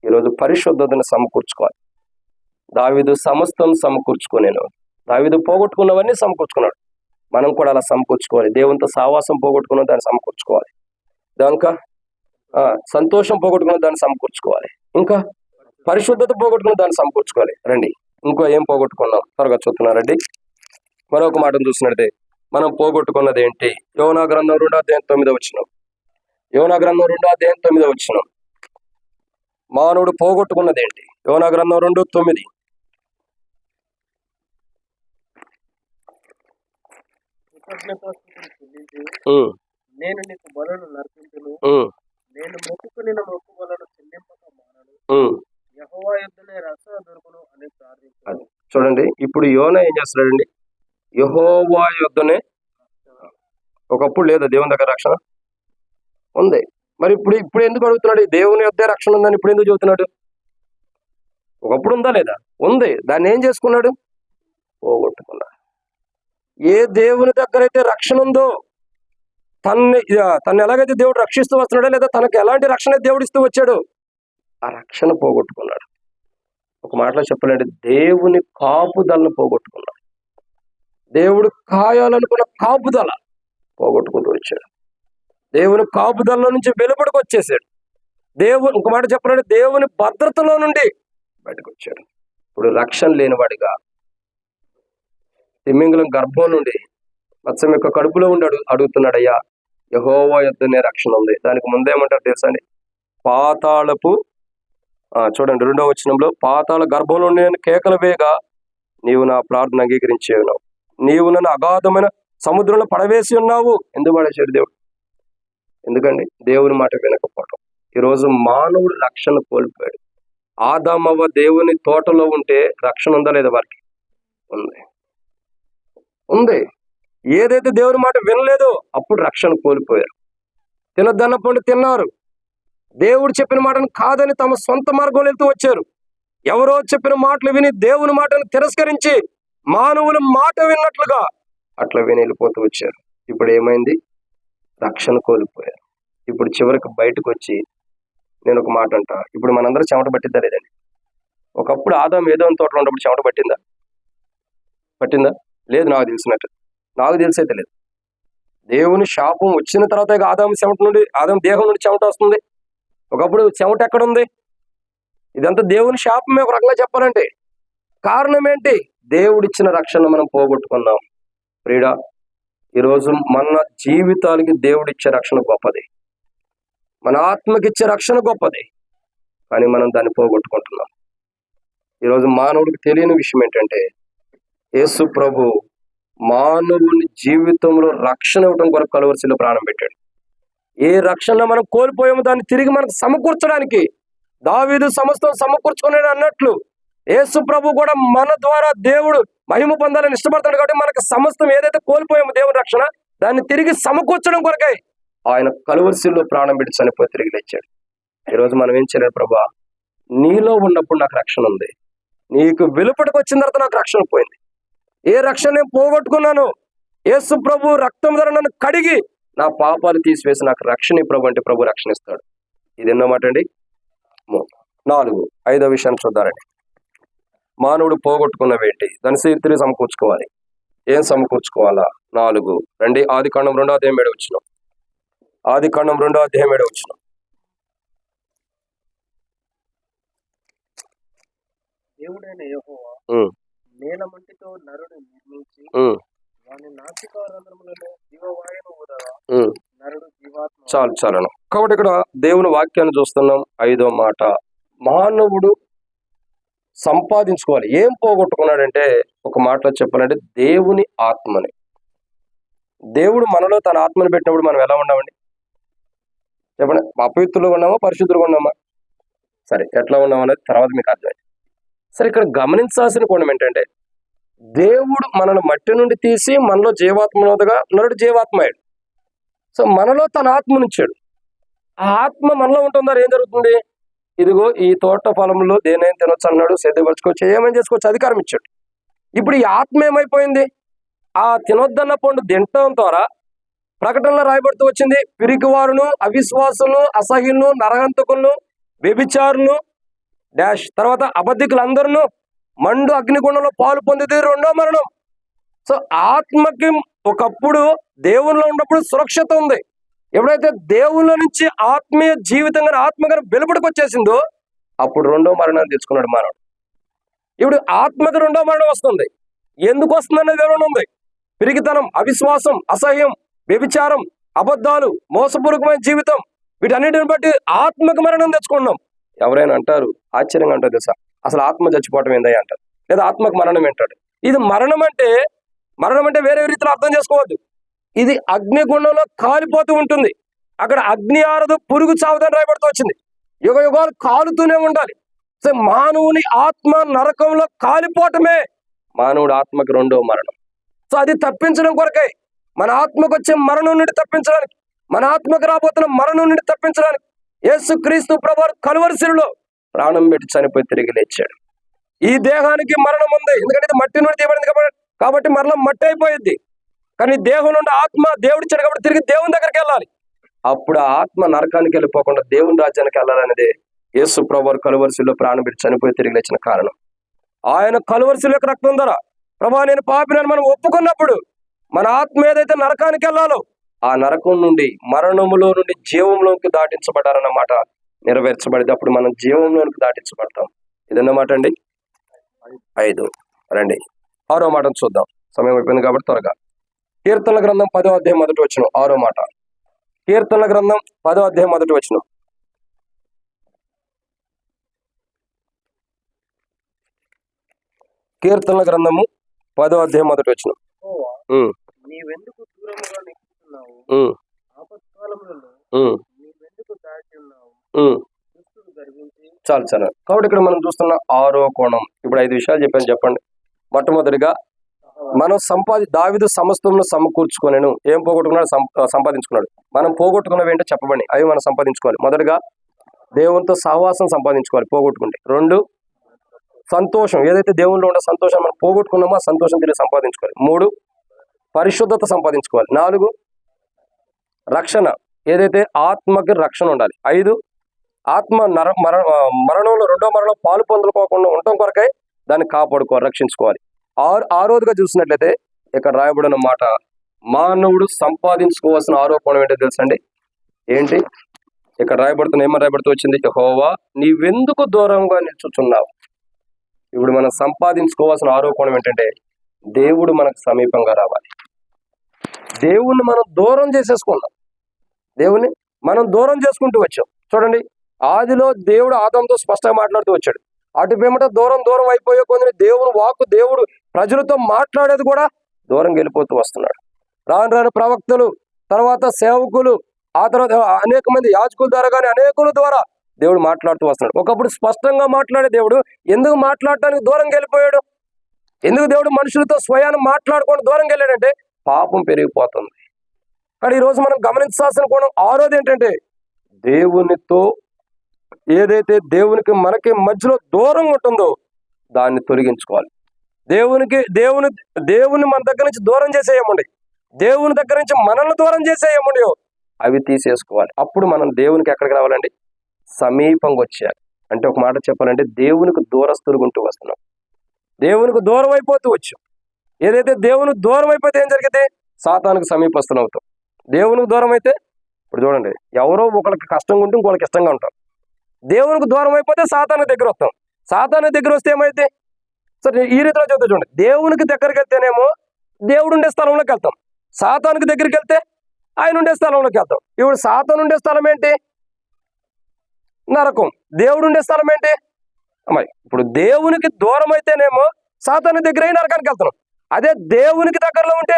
ఈరోజు పరిశుద్ధతను సమకూర్చుకోవాలి. దావీదు సమస్తం సమకూర్చుకునేను. దావీదు పోగొట్టుకున్నవన్నీ సమకూర్చుకున్నాడు. మనం కూడా అలా సమకూర్చుకోవాలి. దేవునితో సావాసం పోగొట్టుకున్న దాన్ని సమకూర్చుకోవాలి. ఇంకా సంతోషం పోగొట్టుకున్న దాన్ని సమకూర్చుకోవాలి. ఇంకా పరిశుద్ధత పోగొట్టుకున్న దాన్ని సమకూర్చుకోవాలి. రండి, ఇంకో ఏం పోగొట్టుకున్నాం త్వరగా చూస్తున్నారండి. మరొక మాటను చూసినట్టే మనం పోగొట్టుకున్నది ఏంటి? యోనా గ్రంథం 2:9 యోనా గ్రంథం 2:9 మానవుడు పోగొట్టుకున్నది ఏంటి? యోనా గ్రంథం 2:9 నేను నీకు బలులు నర్పించును, నేను మొక్కుకున్న మొక్కుబలను చెల్లింపక మానను, యెహోవా యుద్ధనే రక్షణ దొరుకును అని ప్రార్థించాను. చూడండి, ఇప్పుడు యోనా ఏం చేస్తున్నాడండి? యెహోవా యుద్ధనే. ఒకప్పుడు లేదా దేవుని దగ్గర రక్షణ ఉంది, మరి ఇప్పుడు ఎందుకు అడుగుతున్నాడు? దేవుని యొద్దే రక్షణ ఉందని ఇప్పుడు ఎందుకు చెబుతున్నాడు? ఒకప్పుడు ఉందా లేదా? ఉంది. దాన్ని ఏం చేసుకున్నాడు? పోగొట్టుకున్నాడు. ఏ దేవుని దగ్గర అయితే రక్షణ ఉందో తను ఎలాగైతే దేవుడు రక్షిస్తూ వస్తున్నాడో, లేదా తనకు ఎలాంటి రక్షణ దేవుడు ఇస్తూ వచ్చాడు, ఆ రక్షణ పోగొట్టుకున్నాడు. ఒక మాటలో చెప్పాలంటే దేవుని కాపుదలను పోగొట్టుకున్నాడు. దేవుడు కాయాలనుకున్న కాపుదల పోగొట్టుకుంటూ వచ్చాడు. దేవుని కాపుదల నుంచి వెలుపడికి వచ్చేసాడు. ఒక మాట చెప్పాలంటే దేవుని భద్రతలో నుండి బయటకు వచ్చాడు. ఇప్పుడు రక్షణ లేనివాడిగా తిమింగలం గర్భం నుండి మత్స్యం యొక్క కడుపులో ఉండి అడుగుతున్నాడు, అయ్యా యెహోవా యొద్దనే రక్షణ ఉంది. దానికి ముందేమంటారు తెలుసా అండి? పాతాళపు చూడండి 2వ వచనంలో, పాతాళ గర్భంలో నేను కేకలు వేయగా నీవు నా ప్రార్థన అంగీకరించి ఉన్నావు, నీవు నన్ను అగాధమైన సముద్రంలో పడవేసి ఉన్నావు. ఎందుకు పడేసాడు దేవుడు? ఎందుకండి? దేవుని మాట వినకపోవటం. ఈరోజు మానవుడు రక్షణ కోల్పోయాడు. ఆదామవ్వ దేవుని తోటలో ఉంటే రక్షణ ఉందా లేదా? వారికి ఉంది. ఏదైతే దేవుని మాట వినలేదో అప్పుడు రక్షణ కోల్పోయారు. తినద్దన్నప్పుడు తిన్నారు. దేవుడు చెప్పిన మాటను కాదని తమ సొంత మార్గంలో వెళ్తూ వచ్చారు. ఎవరో చెప్పిన మాటలు విని దేవుని మాటను తిరస్కరించి మానవుల మాట విన్నట్లుగా అట్లా విని వెళ్ళిపోతూ వచ్చారు. ఇప్పుడు ఏమైంది? రక్షణ కోల్పోయారు. ఇప్పుడు చివరికి బయటకు వచ్చి నేను ఒక మాట అంటా, ఇప్పుడు మనందరూ చెమట పట్టిద్దా లేదండి? ఒకప్పుడు ఆదాము ఏదో తోటలో ఉన్నప్పుడు చెమట పట్టిందా? లేదు. నాకు తెలిసినట్టు నాకు తెలిసైతే లేదు. దేవుని శాపం వచ్చిన తర్వాత ఇక ఆదాము దేహం నుండి చెమట వస్తుంది. ఒకప్పుడు చెమట ఎక్కడుంది? ఇదంతా దేవుని శాపమే ఒక రకంగా చెప్పాలంటే. కారణం ఏంటి? దేవుడిచ్చిన రక్షణ మనం పోగొట్టుకున్నాం. ప్రియుడా, ఈరోజు మన జీవితాలకి దేవుడిచ్చే రక్షణ గొప్పది, మన ఆత్మకిచ్చే రక్షణ గొప్పది, కానీ మనం దాన్ని పోగొట్టుకుంటున్నాం. ఈరోజు మానవుడికి తెలియని విషయం ఏంటంటే, యేసు ప్రభు మానవుని జీవితంలో రక్షణ ఇవ్వడం కొరకు కలువరిశిలో ప్రాణం పెట్టాడు. ఏ రక్షణ మనం కోల్పోయామో దాన్ని తిరిగి మనకు సమకూర్చడానికి దావీదు సమస్తం సమకూర్చుకున్నాడు అన్నట్లు యేసు ప్రభు కూడా మన ద్వారా దేవుడు మహిమ పొందాలని ఇష్టపడతాడు. కాబట్టి మనకు సమస్తం ఏదైతే కోల్పోయామో దేవుని రక్షణ, దాన్ని తిరిగి సమకూర్చడం కొరకై ఆయన కలువరిశిలో ప్రాణం పెట్టి చనిపోయి తిరిగి లేచాడు. ఈరోజు మనం ఏం చేయలేదు? ప్రభా, నీలో ఉన్నప్పుడు నాకు రక్షణ ఉంది, నీకు వెలుపటికి వచ్చిన తర్వాత నాకు రక్షణ పోయింది. ఏ రక్షణ నేను పోగొట్టుకున్నాను? యేసు ప్రభు రక్తం ద్వారా నన్ను కడిగి నా పాపాలు తీసివేసి నాకు రక్షణ ప్రభు అంటే ప్రభు రక్షణ ఇస్తాడు. ఇది ఎన్నమాట అండి? 4. 5వ విషయాన్ని చూద్దారండి. మానవుడు పోగొట్టుకున్నవేంటి, దాన్ని తిరిగి సమకూర్చుకోవాలి. ఏం సమకూర్చుకోవాలా? 4 రండి. ఆదికాండం 2వ అధ్యాయం 7వ వచనం. ఆదికాండం 2వ అధ్యాయం 7వ వచనం. దేవుడైన యెహోవా నేల మంటితో నరుని నిర్మించి వాని నాసికారంధ్రములలో జీవవాయువును ఊదగా నరుడు జీవాత్మ. చాలను. కాబట్టి ఇక్కడ దేవుని వాక్యాన్ని చూస్తున్నాం. 5వ మాట, మానవుడు సంపాదించుకోవాలి. ఏం పోగొట్టుకున్నాడంటే, ఒక మాటలో చెప్పాలంటే దేవుని ఆత్మని. దేవుడు మనలో తన ఆత్మని పెట్టినప్పుడు మనం ఎలా ఉన్నామండి చెప్పండి? అపవిత్రులుగా ఉన్నామా, పరిశుద్ధులుగా ఉన్నామా? సరే, ఎట్లా ఉన్నామనేది తర్వాత మీకు అర్థమైంది. సరే, ఇక్కడ గమనించాల్సిన కోణం ఏంటంటే, దేవుడు మనల్ని మట్టి నుండి తీసి మనలో జీవాత్మగా నరుడు జీవాత్మయ్యాడు. సో మనలో తన ఆత్మనిచ్చాడు. ఆ ఆత్మ మనలో ఉంటుందా? ఏం జరుగుతుంది? ఇదిగో ఈ తోట ఫలంలో దేనైనా తినొచ్చు అన్నాడు, సిద్ధపరచుకోవచ్చు, ఏమైనా చేసుకోవచ్చు, అధికారం ఇచ్చాడు. ఇప్పుడు ఈ ఆత్మ ఏమైపోయింది? ఆ తినొద్దన్న పండు తినటం ద్వారా ప్రకటనలో రాయబడుతూ వచ్చింది, పిరికివారును, అవిశ్వాసులను, అసహ్యులను, నరహంతకులను, వ్యభిచారులను డాష్ తర్వాత అబద్ధికులందరూ మండు అగ్నిగుండంలో పాలు పొందితే 2వ మరణం. సో ఆత్మకి ఒకప్పుడు దేవునిలో ఉన్నప్పుడు సురక్షత ఉంది. ఎప్పుడైతే దేవుళ్ళ నుంచి ఆత్మీయ జీవితంగా ఆత్మగా వెలుపడికి వచ్చేసిందో అప్పుడు 2వ మరణాన్ని తెచ్చుకున్నాడు మానవుడు. ఇప్పుడు ఆత్మకి 2వ మరణం వస్తుంది. ఎందుకు వస్తుంది అనేది ఎవరైనా ఉంది? పిరికితనం, అవిశ్వాసం, అసహ్యం, వ్యభిచారం, అబద్ధాలు, మోసపూర్వకమైన జీవితం, వీటన్నిటిని బట్టి ఆత్మకి మరణం తెచ్చుకున్నాం. ఎవరైనా అంటారు, ఆశ్చర్యంగా అంటారు తెలుసా, అసలు ఆత్మ చచ్చిపోవటం ఏందయ్య అంటారు, లేదా ఆత్మకు మరణం ఏంటాడు. ఇది మరణం అంటే వేరే రీతిలో అర్థం చేసుకోవద్దు. ఇది అగ్నిగుండంలో కాలిపోతూ ఉంటుంది. అక్కడ అగ్ని ఆరదు, పురుగు చావదని రాయబడుతూ వచ్చింది. యుగ యుగాలు కాలుతూనే ఉండాలి. సో మానవుని ఆత్మ నరకంలో కాలిపోవటమే మానవుడి ఆత్మకి 2వ మరణం. సో అది తప్పించడం కొరకై, మన ఆత్మకు వచ్చే మరణం నుండి తప్పించడానికి, మన ఆత్మకు రాబోతున్న మరణం నుండి తప్పించడానికి యేసుక్రీస్తు ప్రభువు కలువరిశిలో ప్రాణం పెట్టి చనిపోయి తిరిగి లేచాడు. ఈ దేహానికి మరణం ఉంది, ఎందుకంటే ఇది మట్టి నుండి తీయబడింది కాబట్టి మరణం మట్టి అయిపోయింది. కానీ దేహం నుండి ఆత్మ దేవుడిచ్చాడు కాబట్టి తిరిగి దేవుని దగ్గరికి వెళ్ళాలి. అప్పుడు ఆ ఆత్మ నరకానికి వెళ్ళిపోకుండా దేవుని రాజ్యానికి వెళ్ళాలనేది యేసు ప్రభువు కలువరిశిలో ప్రాణం పెట్టి చనిపోయి తిరిగి లేచిన కారణం. ఆయన కలువరిశిలో యొక్క రక్తం ద్వారా, ప్రభా నేను పాపినని మనం ఒప్పుకున్నప్పుడు మన ఆత్మ ఏదైతే నరకానికి వెళ్ళాలో ఆ నరకం నుండి, మరణములో నుండి జీవంలోకి దాటించబడారన్న మాట నెరవేర్చబడింది. అప్పుడు మనం జీవంలోకి దాటించబడతాం. ఇదన్నమాట అండి. 5 రండి. 6వ మాట చూద్దాం, సమయం అయిపోయింది కాబట్టి త్వరగా. కీర్తనల గ్రంథం 10వ అధ్యాయం 1వ వచనం. 6వ మాట, కీర్తనల గ్రంథం 10వ అధ్యాయం 1వ వచనం. కీర్తనల గ్రంథము 10వ అధ్యాయం 1వ వచనం. నీవెందుకు దూరముగా నిలుస్తున్నావు? ఆపత్కాలములలో నీవెందుకు దాచి ఉన్నావు? దుష్టుడు గర్వించి. చాలు. కాబట్టి ఇక్కడ మనం చూస్తున్న 6వ కోణం. ఇప్పుడు 5 విషయాలు చెప్పాను. చెప్పండి. మొట్టమొదటిగా మనం దావీదు సమస్తమును సమకూర్చుకొనెను. ఏం పోగొట్టుకున్నాడు? సంపాదించుకున్నాడు. మనం పోగొట్టుకున్నవి ఏంటో చెప్పబడి అవి మనం సంపాదించుకోవాలి. మొదటిగా దేవునితో సహవాసం సంపాదించుకోవాలి పోగొట్టుకుంటే. 2 సంతోషం, ఏదైతే దేవునిలో ఉండే సంతోషం మనం పోగొట్టుకున్నామో ఆ సంతోషం తిరిగి సంపాదించుకోవాలి. 3 పరిశుద్ధత సంపాదించుకోవాలి. 4 రక్షణ, ఏదైతే ఆత్మకి రక్షణ ఉండాలి. 5 ఆత్మ మరణంలో 2వ మరణంలో పాలు పొందుకోకుండా ఉండటం కొరకై దాన్ని కాపాడుకోవాలి, రక్షించుకోవాలి. 6వదిగా చూసినట్లయితే ఇక్కడ రాయబడిన మాట, మానవుడు సంపాదించుకోవాల్సిన ఆరోపణ ఏంటో తెలుసండి? ఏంటి ఇక్కడ రాయబడుతున్న ఏమని రాయబడుతూ వచ్చింది? యెహోవా నీవెందుకు దూరంగా నిల్చుచున్నావు. ఇప్పుడు మనం సంపాదించుకోవాల్సిన ఆరోపణ ఏంటంటే దేవుడు మనకు సమీపంగా రావాలి. దేవుణ్ణి మనం దూరం చేసేసుకున్నాం. దేవుని మనం దూరం చేసుకుంటూ వచ్చాం. చూడండి, ఆదిలో దేవుడు ఆదాముతో స్పష్టంగా మాట్లాడుతూ వచ్చాడు. అటు పిమ్మట దూరం దూరం అయిపోయే కొన్ని దేవుని వాక్కు, దేవుడు ప్రజలతో మాట్లాడేది కూడా దూరం వెళ్ళిపోతూ వస్తున్నాడు. రాను రాను ప్రవక్తలు, తర్వాత సేవకులు, ఆ తర్వాత అనేక మంది యాజకుల ద్వారా కానీ అనేకుల ద్వారా దేవుడు మాట్లాడుతూ వస్తున్నాడు. ఒకప్పుడు స్పష్టంగా మాట్లాడే దేవుడు ఎందుకు మాట్లాడటానికి దూరం వెళ్ళిపోయాడు? ఎందుకు దేవుడు మనుషులతో స్వయాన్ని మాట్లాడుకొని దూరం వెళ్ళాడంటే పాపం పెరిగిపోతుంది. కానీ ఈరోజు మనం గమనించాల్సిన కోణం ఆరోది ఏంటంటే దేవునితో ఏదైతే దేవునికి మనకి మధ్యలో దూరం ఉంటుందో దాన్ని తొలగించుకోవాలి. దేవుని మన దగ్గర నుంచి దూరం చేసేయమండి, దేవుని దగ్గర నుంచి మనల్ని దూరం చేసేయమండి, అవి తీసేసుకోవాలి. అప్పుడు మనం దేవునికి ఎక్కడికి రావాలండి? సమీపంగా వచ్చేయాలి. అంటే ఒక మాట చెప్పాలంటే దేవునికి దూరస్తులుగుంటూ వస్తున్నాం, దేవునికి దూరం అయిపోతూ వచ్చాం. ఏదైతే దేవునికి దూరం అయిపోతే ఏం జరిగితే సాతానికి సమీపస్తులు అవుతాం. దేవునికి దూరం అయితే ఇప్పుడు చూడండి, ఎవరో ఒకరికి కష్టంగా ఉంటే ఇంకొకరికి ఇష్టంగా ఉంటాం. దేవునికి దూరం అయిపోతే సాతానికి దగ్గర వస్తాం. సాతానికి దగ్గర వస్తే ఏమైతే సరే ఈ రీతిలో చెప్తా చూడండి, దేవునికి దగ్గరికి వెళ్తేనేమో దేవుడు ఉండే స్థలంలోకి వెళ్తాం, సాతానికి దగ్గరికి వెళ్తే ఆయన ఉండే స్థలంలోకి వెళ్తాం. ఇప్పుడు సాతాను ఉండే స్థలం ఏంటి? నరకం. దేవుడు ఉండే స్థలం ఏంటి? అమ్మాయి. ఇప్పుడు దేవునికి దూరం అయితేనేమో సాతాను దగ్గర అయి నరకానికి వెళ్తున్నాం. అదే దేవునికి దగ్గరలో ఉంటే,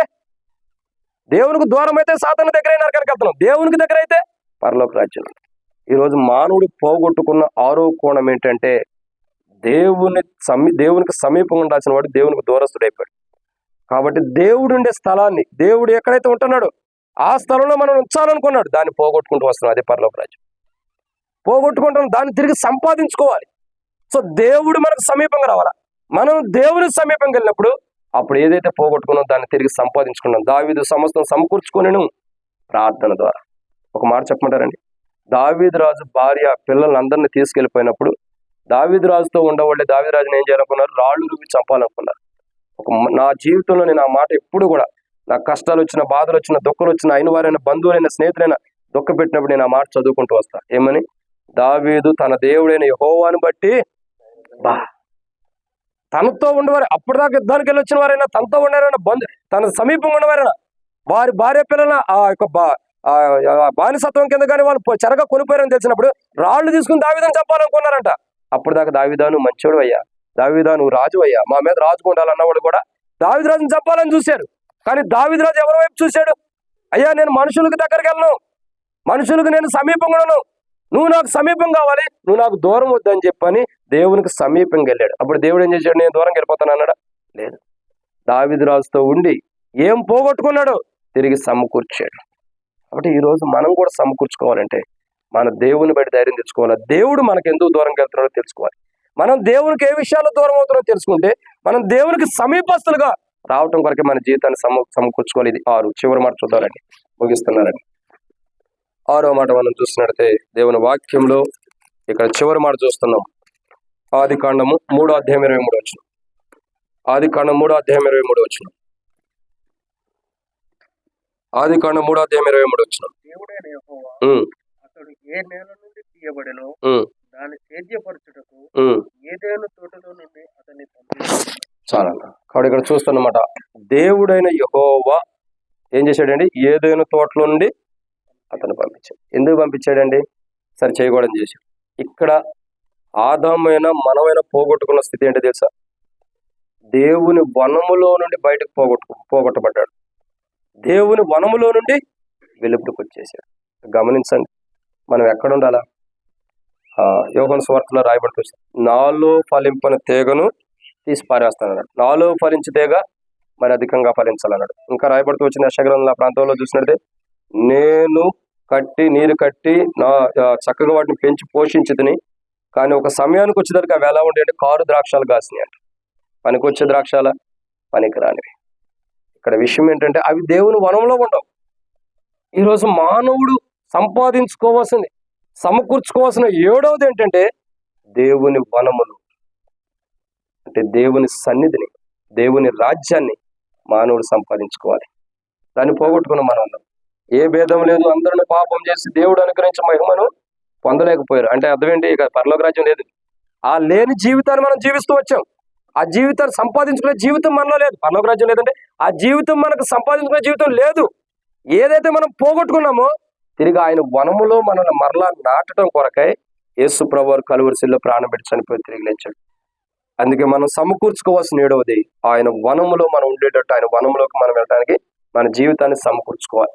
దేవునికి దూరం అయితే సాతాను దగ్గర అయి నరకానికి వెళ్తున్నాం, దేవునికి దగ్గర అయితే పరలోక రాజ్యం. ఈరోజు మానవుడు పోగొట్టుకున్న ఆరో కోణం ఏంటంటే దేవునికి సమీపంగా ఉండాల్సిన వాడు దేవునికి దూరస్తుడైపోయాడు. కాబట్టి దేవుడు ఉండే స్థలాన్ని, దేవుడు ఎక్కడైతే ఉంటున్నాడో ఆ స్థలంలో మనం ఉంచాలనుకున్నాడు, దాన్ని పోగొట్టుకుంటూ వస్తున్నాం. అదే పరలోక రాజ్యం. పోగొట్టుకుంటున్నాం, దాన్ని తిరిగి సంపాదించుకోవాలి. సో దేవుడు మనకు సమీపంగా రావాలా. మనం దేవునికి సమీపంగా వెళ్ళినప్పుడు అప్పుడు ఏదైతే పోగొట్టుకున్నాం దాన్ని తిరిగి సంపాదించుకున్నాం. దావీదు సమస్తం సమకూర్చుకొనెను ప్రార్థన ద్వారా. ఒక మాట చెప్పమంటారండి, దావీదు రాజు భార్య పిల్లలందరినీ తీసుకెళ్ళిపోయినప్పుడు దావీదు రాజుతో ఉండవాళ్ళే దావీదు రాజుని ఏం చేయాలనుకున్నారు? రాళ్ళు రువి చంపాలనుకున్నారు. నా జీవితంలో నేను ఆ మాట ఎప్పుడు కూడా, నాకు కష్టాలు వచ్చిన, బాధలు వచ్చిన, దుఃఖాలు వచ్చిన, అయిన వారైనా, బంధువులైన, స్నేహితులైనా దుఃఖ పెట్టినప్పుడు నేను ఆ మాట చదువుకుంటూ వస్తాను. ఏమని? దావీదు తన దేవుడైన యెహోవాను బట్టి తనతో ఉండవారు, అప్పటిదాకా యుద్ధానికి వెళ్ళి వచ్చిన వారైనా, తనతో ఉండవారైనా, తన సమీపంగా ఉన్నవారైనా, వారి భార్య పిల్లల ఆ యొక్క బానిసత్వం కింద కానీ వాళ్ళు చెరగా కొనిపోయారని తెలిసినప్పుడు రాళ్ళు తీసుకుని దావీదుని చంపాలనుకున్నారంట. అప్పటిదాకా దావీదా నువ్వు మంచోడు అయ్యా, దావీదా నువ్వు రాజు అయ్యా, మా మీద రాజుగా ఉండాలన్నవాడు కూడా దావీదు రాజుని చంపాలని చూశారు. కానీ దావీదు రాజు ఎవరి వైపు చూశాడు? అయ్యా నేను మనుషులకు దగ్గరికి వెళ్ళను, మనుషులకు నేను సమీపంగా ఉన్నాను, నువ్వు నాకు సమీపం కావాలి, నువ్వు నాకు దూరం వద్దని చెప్పని దేవునికి సమీపంగా వెళ్ళాడు. అప్పుడు దేవుడు ఏం చేశాడు? నేను దూరంగా వెళ్ళిపోతాను అన్నాడా? లేదు. దావీదు రాజుతో ఉండి ఏం పోగొట్టుకున్నాడు తిరిగి సమకూర్చాడు. కాబట్టి ఈరోజు మనం కూడా సమకూర్చుకోవాలంటే మన దేవుని బట్టి ధైర్యం తెచ్చుకోవాలి. దేవుడు మనకు ఎందుకు దూరంగా వెళ్తున్నాడో తెలుసుకోవాలి. మనం దేవునికి ఏ విషయాల్లో దూరం అవుతున్నాడో తెలుసుకుంటే మనం దేవునికి సమీపస్తులుగా రావటం కొరకే మన జీవితాన్ని సమకూర్చుకోవాలి. ఇది 6. చివరి మాట చూద్దారండి, ముగిస్తున్నారండి. 6వ మాట మనం చూస్తున్నట్లయితే దేవుని వాక్యంలో ఇక్కడ చివరి మాట చూస్తున్నాం. ఆదికాండము 3వ అధ్యాయం 23వ వచనం. ఆదికాండం 3వ అధ్యాయం 23వ వచనం. ఆదికాండం 3వ అధ్యాయం 23వ వచనం. దేవుడైన యెహోవా అతడు ఏ నేల నుండి తీయబడినో దాన్ని సేద్యపరచుటకు ఏదైనా తోటలో నుండి అతన్ని పంపించాడు. చాలా. కాబట్టి ఇక్కడ చూస్తున్నమాట, దేవుడైన యెహోవా ఏం చేశాడండి? ఏదైనా తోటలో నుండి అతను పంపించాడు. ఎందుకు పంపించాడండి? సరే చేయకూడదని చేశాడు. ఇక్కడ ఆదామైన మనమైన పోగొట్టుకున్న స్థితి ఏంటో తెలుసా? దేవుని వనములో నుండి బయటకు పోగొట్టబడ్డాడు. దేవుని వనములో నుండి వెలుపుడికి వచ్చేసాడు. గమనించండి, మనం ఎక్కడ ఉండాలా? యోహాను సువార్తలో రాయబడుతుంది, నాలో ఫలింపని తీగను తీసి పారేస్తానన్నాడు. నాలో ఫలించే తీగ మరి అధికంగా ఫలించాలన్నాడు. ఇంకా రాయబడుతూ వచ్చిన యెషయా ప్రాంతంలో చూసినట్టే, నేను నీరు కట్టి నా చక్కగా వాటిని పెంచి పోషించుదని, కానీ ఒక సమయానికి వచ్చేసరికి అవి ఎలా ఉండేవి? కారు ద్రాక్షాలు కాసినాయి అంట. పనికొచ్చే ద్రాక్షాల పనికిరానివి. ఇక్కడ విషయం ఏంటంటే అవి దేవుని వనంలో ఉండవు. ఈరోజు మానవుడు సంపాదించుకోవాల్సింది, సమకూర్చుకోవాల్సిన 7వది ఏంటంటే దేవుని వనములు. అంటే దేవుని సన్నిధిని, దేవుని రాజ్యాన్ని మానవుడు సంపాదించుకోవాలి. దాన్ని పోగొట్టుకున్నాం మనం అందరం. ఏ భేదం లేదు, అందరిని పాపం చేసి దేవుడు అనుగ్రహించిన మహిమను పొందలేకపోయారు. అంటే అర్థం ఏంటి? ఇక పరలోక రాజ్యం లేదు. ఆ లేని జీవితాన్ని మనం జీవిస్తూ వచ్చాం. ఆ జీవితాన్ని సంపాదించుకునే జీవితం మనలో లేదు. పరలోక రాజ్యం లేదంటే ఆ జీవితం మనకు సంపాదించుకునే జీవితం లేదు. ఏదైతే మనం పోగొట్టుకున్నామో తిరిగి ఆయన వనములో మనల్ని మరలా నాటడం కొరకై యేసు ప్రభువారు కలువరి శిలువలో ప్రాణం పెట్టి చనిపోయి తిరిగి లేచాడు. అందుకే మనం సమకూర్చుకోవాల్సిన 7వది, ఆయన వనములో మనం ఉండేటట్టు, ఆయన వనములోకి మనం వెళ్ళడానికి మన జీవితాన్ని సమకూర్చుకోవాలి.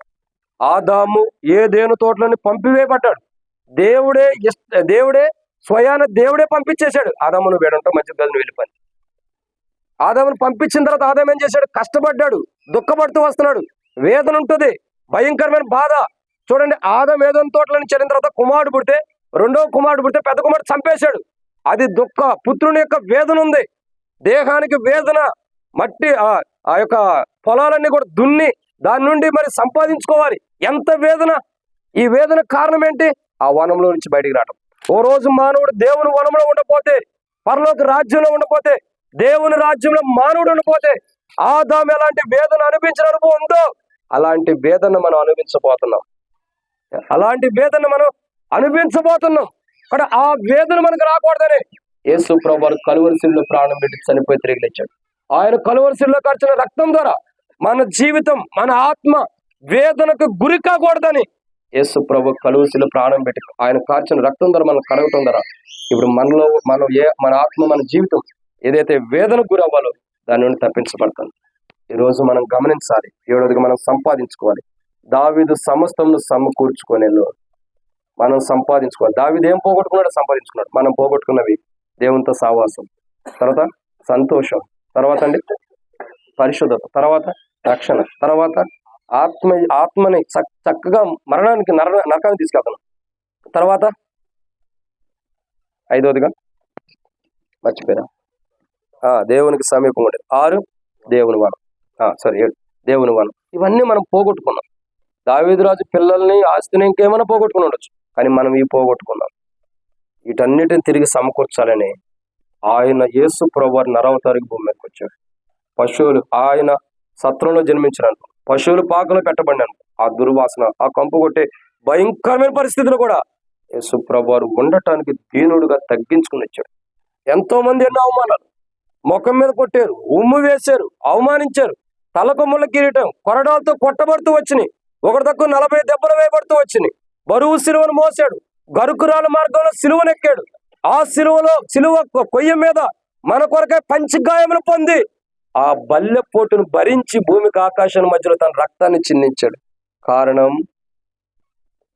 ఆదాము ఏదేను తోటలోని పంపివేయబడ్డాడు. దేవుడే స్వయాన దేవుడే పంపించేశాడు. ఆదామును వేడంతో మంచి గదిని వెళ్ళిపోయి ఆదామును పంపించిన తర్వాత ఆదాము ఏం చేశాడు? కష్టపడ్డాడు, దుఃఖపడుతూ వస్తున్నాడు, వేదన ఉంటుంది, భయంకరమైన బాధ. చూడండి, ఆదాము ఏదైనా తోటలోని చెల్లిన తర్వాత కుమారుడు పుడితే, రెండవ కుమారుడు పుడితే పెద్ద కుమారుడు చంపేశాడు. అది పుత్రుని యొక్క వేదన ఉంది, దేహానికి వేదన. మట్టి ఆ యొక్క పొలాలన్నీ కూడా దున్ని దాని నుండి మరి సంపాదించుకోవాలి. ఎంత వేదన! ఈ వేదన కారణం ఏంటి? ఆ వనంలో నుంచి బయటికి రావడం. ఓ రోజు మానవుడు దేవుని వనంలో ఉండకపోతే, పరలోక రాజ్యంలో ఉండకపోతే, దేవుని రాజ్యంలో మానవుడు ఉండకపోతే, ఆదాము ఎలాంటి వేదన అనుభవించిన అనుభవం ఉందో అలాంటి వేదన మనం అనుభవించబోతున్నాం. కానీ ఆ వేదన మనకు రాకూడదని యేసు ప్రభువు కలువరి శిలువలో ప్రాణం పెట్టి చనిపోయి తిరిగి లేచాడు. ఆయన కలువరి శిలువలో కార్చిన రక్తం ద్వారా మన జీవితం, మన ఆత్మ వేదనకు గురి కాకూడదని యేసు ప్రభువు కలువరి శిలువలో ప్రాణం పెట్టి ఆయన కార్చిన రక్తం ద్వారా మనం కడగటం ద్వారా ఇప్పుడు మనలో మన ఆత్మ, మన జీవితం ఏదైతే వేదనకు గురి అవ్వాలో దాని నుండి తప్పించబడతాం. ఈరోజు మనం గమనించాలి. 7వదిగా మనం సంపాదించుకోవాలి. దావీదు సమస్తమును సమకూర్చుకొని మనం సంపాదించుకోవాలి. దావీదు ఏం పోగొట్టుకున్నాడో సంపాదించుకున్నాడు. మనం పోగొట్టుకున్నవి దేవునితో సహవాసం, తర్వాత సంతోషం, తర్వాత పరిశుద్ధత, తర్వాత రక్షణ, తర్వాత ఆత్మని చక్కగా నరకానికి తీసుకెళ్తాను. తర్వాత 5వదిగా మర్చిపోయారా, దేవునికి సమీపం ఉండేది. 6 దేవుని వనం, 7 దేవుని వనం. ఇవన్నీ మనం పోగొట్టుకున్నాం. దావీదు రాజు పిల్లల్ని, ఆస్తిని, ఇంకేమైనా పోగొట్టుకుని ఉండొచ్చు, కానీ మనం ఇవి పోగొట్టుకున్నాం. వీటన్నిటిని తిరిగి సమకూర్చాలని ఆయన యేసు ప్రభువారు నరవతారికి భూమి మీదకి వచ్చాడు. పశువులు, ఆయన సత్రంలో జన్మించినాను, పశువులు పాకలో పెట్టబడినాను. ఆ దుర్వాసన, ఆ కంపు కొట్టే భయంకరమైన పరిస్థితులు కూడా యేసు ప్రభువారు ఉండటానికి దీనుడుగా తగ్గించుకుని వచ్చాడు. ఎంతో మంది ఎన్నో అవమానాలు, ముఖం మీద కొట్టారు, ఉమ్ము వేశారు, అవమానించారు, తలకొమ్ముల కిరీటం, కొరడాలతో కొట్టబడుతూ వచ్చినాయి. ఒకటి తక్కువ 40 దెబ్బలు వేయబడుతూ వచ్చినాయి. బరువు సిలువను మోసాడు, గరుకురాల మార్గంలో సిలువనెక్కాడు. ఆ సిలువ కొయ్య మీద మన కొరకై పంచగాయములు పొంది ఆ బల్లె పోటును భరించి భూమికి ఆకాశాల మధ్యలో తన రక్తాన్ని చిందించాడు. కారణం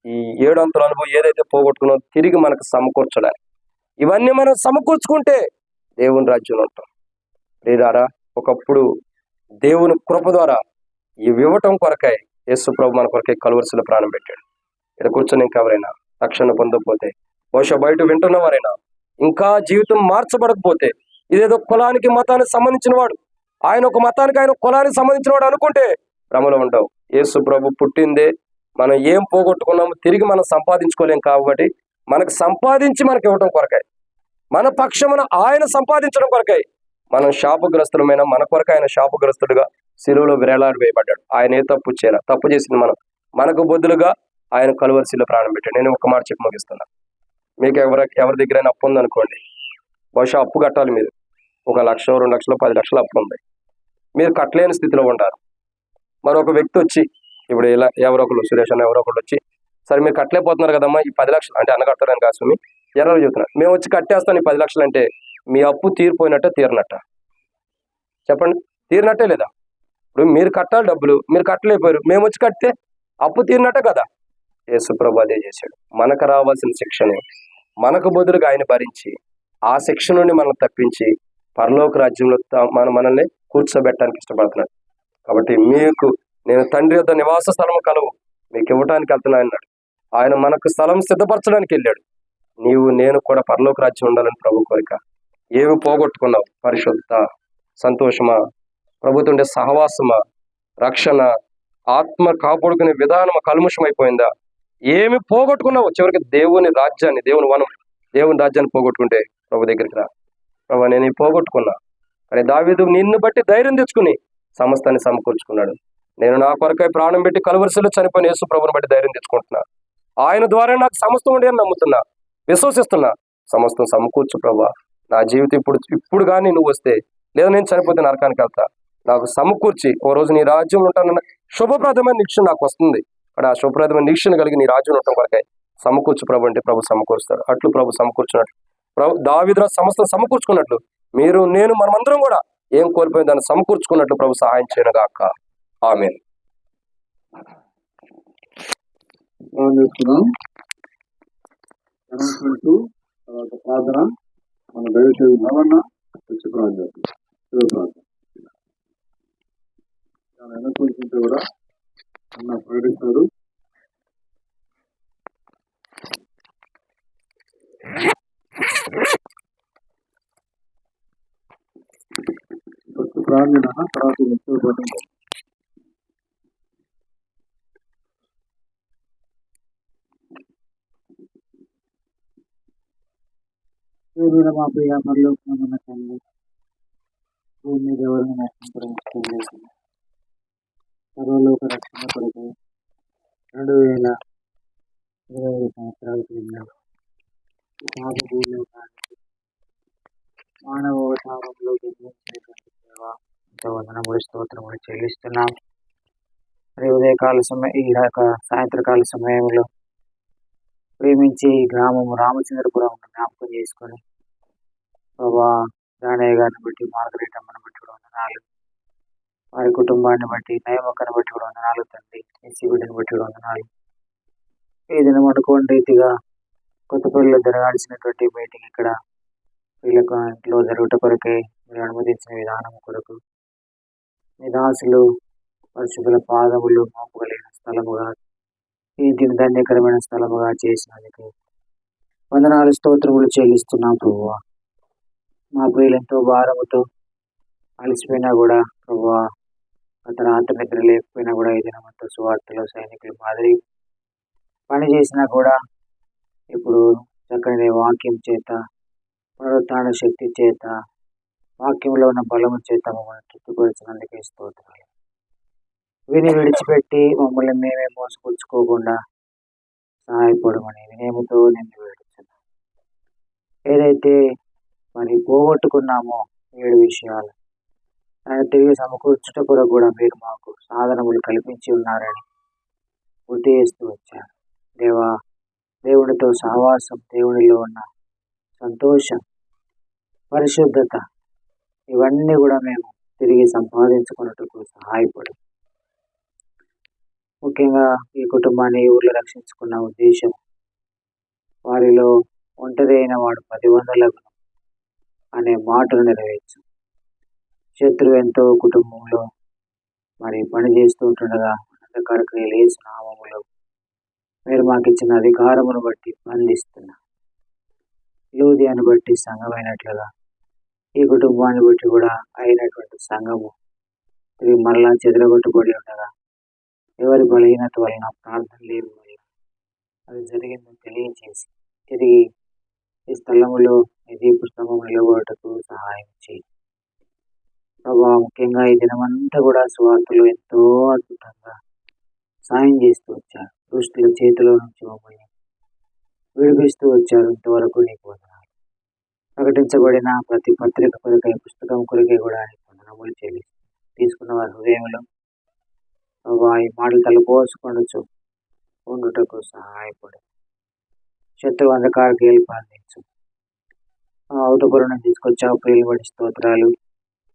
ఈ 7 అంతల అనుభవం ఏదైతే పోగొట్టుకున్నామో తిరిగి మనకు సమకూర్చడానికి. ఇవన్నీ మనం సమకూర్చుకుంటే దేవుని రాజ్యంలో ఉంటాం. ప్రియులారా, ఒకప్పుడు దేవుని కృప ద్వారా ఇవి ఇవ్వటం కొరకై యేసు ప్రభు మన కొరకై కలువరి శిలువలో ప్రాణం పెట్టాడు. ఇక్కడ కూర్చొని ఇంకెవరైనా రక్షణ పొందకపోతే, బహుశా బయట వింటున్నవారైనా ఇంకా జీవితం మార్చబడకపోతే, ఇదేదో కులానికి, మతానికి సంబంధించిన వాడు, ఆయన ఒక మతానికి, ఆయన కులానికి సంబంధించిన వాడు అనుకుంటే భ్రమలో ఉండవు. యేసు ప్రభు పుట్టిందే మనం ఏం పోగొట్టుకున్నామో తిరిగి మనం సంపాదించుకోలేం. కాబట్టి మనకు సంపాదించి మనకి ఇవ్వటం కొరకై, మన పక్షమున ఆయన సంపాదించడం కొరకై మనం శాపగ్రస్తులమైన మన కొరకు ఆయన శాపగ్రస్తుడుగా శిలువలో వేలాడి వేయబడ్డాడు. ఆయన ఏ తప్పు చేయరా, తప్పు చేసింది మనకు బొద్దులుగా ఆయన కలువరి శిలువలో ప్రాణం పెట్టాడు. నేను ఒక మాట చెప్పి ముగిస్తున్నా. మీకు ఎవరి దగ్గరైనా అప్పు ఉందనుకోండి, బహుశా అప్పు కట్టాలి. మీరు 1 లక్ష, 2 లక్షలు, 10 లక్షలు అప్పు ఉంది, మీరు కట్టలేని స్థితిలో ఉంటారు. మరొక వ్యక్తి వచ్చి, ఇప్పుడు ఇలా ఎవరో ఒకళ్ళు, సురేష్ అన్న ఎవరో ఒకళ్ళు వచ్చి, సరే మీరు కట్టలేకపోతున్నారు కదమ్మా, ఈ 10 లక్షలు అంటే అన్న కట్టారని కాదు స్వామి, ఎవరో చెబుతున్నారు, మేము వచ్చి కట్టేస్తాను ఈ 10 లక్షలు అంటే మీ అప్పు తీరిపోయినట్ట, తీరినట్ట? చెప్పండి, తీరినట్టే లేదా? ఇప్పుడు మీరు కట్టాలి డబ్బులు, మీరు కట్టలేకపోయారు, మేము వచ్చి కడితే అప్పు తీరినట్టే కదా. యేసు ప్రభు అదే చేశాడు. మనకు రావాల్సిన శిక్షని మనకు బదులుగా ఆయన భరించి ఆ శిక్ష నుండి మనం తప్పించి పరలోక రాజ్యంలో మనల్ని కూర్చోబెట్టడానికి ఇష్టపడుతున్నాడు. కాబట్టి మీకు నేను తండ్రి యొక్క నివాస స్థలం కలవు మీకు ఇవ్వడానికి వెళ్తున్నా అన్నాడు. ఆయన మనకు స్థలం సిద్ధపరచడానికి వెళ్ళాడు. నేను కూడా పరలోక రాజ్యం ఉండాలని ప్రభు కోరిక. ఏమి పోగొట్టుకున్నావు? పరిశుద్ధ, సంతోషమా, ప్రభుత్వండే సహవాసమా, రక్షణ, ఆత్మ కాపాడుకునే విధానం కల్ముషం అయిపోయిందా? ఏమి పోగొట్టుకున్నావు? చివరికి దేవుని రాజ్యాన్ని, దేవుని రాజ్యాన్ని పోగొట్టుకుంటే ప్రభు దగ్గరికి రా. ప్రభు నేను పోగొట్టుకున్నా. కానీ దావీదు నిన్ను బట్టి ధైర్యం తెచ్చుకుని సమస్తాన్ని సమకూర్చుకున్నాడు. నేను నా కొరకై ప్రాణం పెట్టి కలువరిశిలో చనిపోయిన యేసు ప్రభుని బట్టి ధైర్యం తెచ్చుకుంటున్నా. ఆయన ద్వారా నాకు సమస్తం ఉండి అని నమ్ముతున్నా, విశ్వసిస్తున్నా. సమస్తం సమకూర్చు ప్రభా. నా జీవితం ఇప్పుడు కానీ నువ్వు వస్తే, లేదా నేను చనిపోతే నరకానికి వెళ్తా, నాకు సమకూర్చి ఓ రోజు నీ రాజ్యంలో ఉంటానన్న శుభప్రదమైన నిరీక్షణ నాకు వస్తుంది. అక్కడ ఆ శుభప్రదమైన నిరీక్షణ కలిగి నీ రాజ్యంలో ఉండటం కొరకై సమకూర్చు ప్రభు అంటే ప్రభు సమకూరుస్తాడు. అట్లు ప్రభు సమకూర్చున్నట్లు, ప్రభు దావీదు సమస్తం సమకూర్చుకున్నట్లు మీరు, నేను, మనమందరం కూడా ఏం కోల్పోయిన దాన్ని సమకూర్చుకున్నట్లు ప్రభు సహాయం చేయనుగాక. ఆమేన్. అనౌన్స్మెంట్ తర్వాత ప్రార్థన. మన దయచేసి భవన వచ్చి ప్రార్థన అనుకుంటుంటే కూడా అన్న ప్రకటిస్తారు. ఫస్ట్ ప్రార్థన తర్వాత మా ప్రియ పరలోకమున్న తండ్రి, భూమి మీద ఎవరిని నశించలేదు, సర్వలోక రక్షణ కొరకు 2025 సంవత్సరాల క్రింద భూలోకానికి మానవ అవతారంలో జన్మించినటువంటి దేవ, వందనములు స్తోత్రములు చెల్లిస్తున్నాం. మరి ఉదయకాల ఈ సాయంత్రకాల సమయంలో ప్రేమించి ఈ గ్రామము రామచంద్రపురం జ్ఞాపకం చేసుకొని బాబా జానయ్య గారిని బట్టి, మార్గరేట్ అమ్మని బట్టి కూడా వందనాలు, వారి కుటుంబాన్ని బట్టి, నయమక్కని బట్టి కూడా వందనాలు తండ్రి, ఎస్సీబిడ్డని బట్టి కూడా వందనాలు. ఈ దినం అనుకోని రీతిగా కొత్తపల్లిలో జరగాల్సినటువంటి మీటింగ్ ఇక్కడ వీళ్ళకు ఇంట్లో జరుగుట కొరకే మీరు అనుమతించిన విధానం కొరకు మీ దాసులు పరిశుద్ధుల పాదములు మోపగలిగిన స్థలముగా, ఈ ఇంటిని ధన్యకరమైన స్థలముగా చేసినందుకు వందనాలు స్తోత్రములు చెల్లిస్తున్నాం ప్రభువా. మా ప్రియులెంతో భారముతో అలసిపోయినా కూడా ప్రభువా, అతను రాత్రి నిద్ర లేకపోయినా కూడా ఈ దినమంతా సువార్తలో సైనికులు మాదిరి పని చేసినా కూడా ఇప్పుడు చక్కని వాక్యం చేత, పునరుత్థాన శక్తి చేత, వాక్యంలో ఉన్న బలము చేత మమ్మల్ని తృప్తిపరిచినందుకే స్తోత్రాలు. విని విడిచిపెట్టి మమ్మల్ని మేమే మోసపుచ్చుకోకుండా సహాయపడమని వినయముతో నేను వేడుచున్నాను. ఏదైతే మరి పోగొట్టుకున్నామో 7 విషయాలు ఆయన తిరిగి సమకూర్చుట కొరకు కూడా మీరు మాకు సాధనములు కల్పించి ఉన్నారని గుర్తు చేస్తూ వచ్చారు. దేవా, దేవునితో సహవాసం, దేవునిలో ఉన్న సంతోషం, పరిశుద్ధత, ఇవన్నీ కూడా మేము తిరిగి సంపాదించుకున్నట్టుకు సహాయపడు. ముఖ్యంగా ఈ కుటుంబాన్ని ఈ ఊర్లో రక్షించుకున్న ఉద్దేశం, వారిలో ఒంటరి అయిన వాడు 10 వందలకు అనే మాటను నెరవేర్చు. శత్రువు ఎంతో కుటుంబంలో మరి పని చేస్తూ ఉంటుండగా అంధకార లేసు నామములో మీరు మాకు ఇచ్చిన అధికారమును బట్టి బంధిస్తున్నా. యూదియాను బట్టి సంఘమైనట్లుగా ఈ కుటుంబాన్ని బట్టి కూడా అయినటువంటి సంఘము తిరిగి మరలా చెదరగొట్టుబడి ఉండగా, ఎవరి బలహీనత వలన, ప్రార్థన లేని వల్ల అది జరిగిందని తెలియజేసి తిరిగి ఈ స్థలములో ఈ దీపు స్తంభం నిలబడటకు సహాయం చేయి ప్రభా. ముఖ్యంగా ఈ దినమంతా కూడా సువార్తలు ఎంతో అద్భుతంగా సాయం చేస్తూ వచ్చారు. దుష్టుల చేతిలో నుంచి మమ్మల్ని విడిపిస్తూ వచ్చారు. ఇంతవరకు నీకు వందనాలు. ప్రకటించబడిన ప్రతి పత్రిక కొరకై, పుస్తకం కొరకై కూడా నీకు వందనములు చెల్లిస్తూ తీసుకున్న వారి హృదయంలో ప్రభా ఈ మాటలు తలపోసుకొనొచ్చు ఉండుటకు సహాయపడు. శత్రు అంధకార గేలుపు అందించు. అవతపురం నుంచి తీసుకొచ్చావు, ప్రియులు బడి స్తోత్రాలు.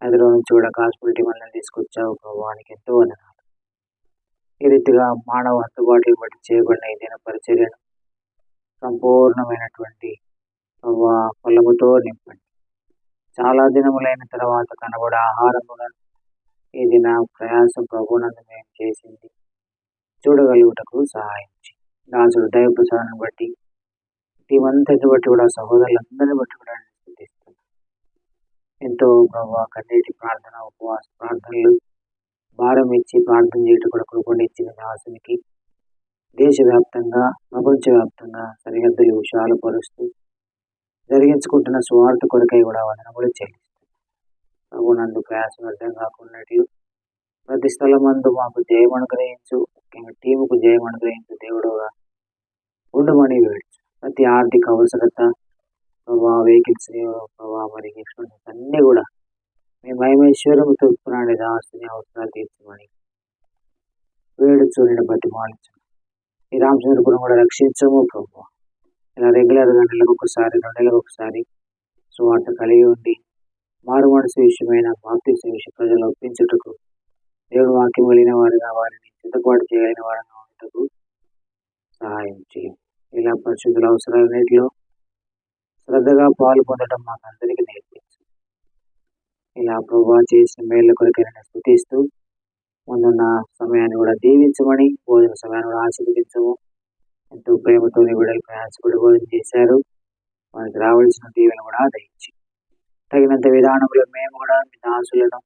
హైదరాబాద్ నుంచి కూడా హాస్పిటల్ మనల్ని తీసుకొచ్చావు ప్రభావానికి ఎంతో వందనాలు. ఈ రీతిగా మానవ అందుబాటులు బట్టి చేయబడిన ఈ దిన పరిచర్యను సంపూర్ణమైనటువంటి ఫలముతో నింపండి. చాలా దినములైన తర్వాత కనబడే ఆహారముగా ఈ దిన ప్రయాసం ప్రభునందు మేము చేసింది చూడగలుగుటకు సహాయం చేయి. దాసుడు దైవ ప్రసాదాన్ని బట్టి, టీమంతటి బట్టి కూడా, సహోదరులందరినీ బట్టి కూడా స్తుతిస్తున్నాను. ఎంతో ప్రభావ కన్నీటి ప్రార్థన, ఉపవాస ప్రార్థనలు భారం ఇచ్చి ప్రార్థన చేయటం కూడా కృపణించిన దాసునికి దేశవ్యాప్తంగా, ప్రపంచవ్యాప్తంగా సరిహద్దులు విషయాలు పరుస్తూ జరిగించుకుంటున్న స్వార్థ కొరకై కూడా వందనములు చెల్లిస్తున్నాను. ప్రభు నందు ప్రయాసం అర్థం కాకున్నట్లు ప్రతి స్థలమందు మాకు జయం అనుగ్రహించు, ముఖ్యంగా టీముకు జయం అనుగ్రహించు దేవుడుగా ఉండమని వేడుచు. ప్రతి ఆర్థిక అవసరత ప్రభావ వెహికల్స్ ప్రభావ మరి ఎక్స్పెన్సెస్ అన్నీ కూడా మీ మహిమేశ్వరం తూర్పునాడి రాస్తుని అవసరాలు తీర్చమని వేడుచు, నేను బతిమాలించు. ఈ రామచంద్రపురం కూడా రక్షించము ప్రభు. ఇలా రెగ్యులర్గా నెలకు ఒకసారి 2 నెలలకు ఒకసారి సువార్త కలిగి ఉండి మారు మనసు విషయమైన బాప్తిస్మ విషయం ప్రజలు ఒప్పించుటకు దేవుడు వాక్యం కలిగిన వారిగా వారిని సిద్ధపాటు చేయగలిగిన వారిగా ఉంటకు సహాయం చేయం. ఇలా పరిశుద్ధుల అవసరాలన్నింటిలో శ్రద్ధగా పాలు పొందడం మాకు అందరికీ నేర్పించు. ఇలా ప్రభావ చేసిన మేళ్ళ కొరకైనా స్తుతిస్తూ ముందున్న సమయాన్ని కూడా దీవించమని, భోజన సమయాన్ని కూడా ఆశీర్వదించము. ఎంతో ప్రేమతో బిడ్డలు ప్రయాసపడి భోజనం చేశారు. వారికి రావాల్సిన దీవెన కూడా దయించి తగినంత విధానంలో మేము కూడా మీ దాసులను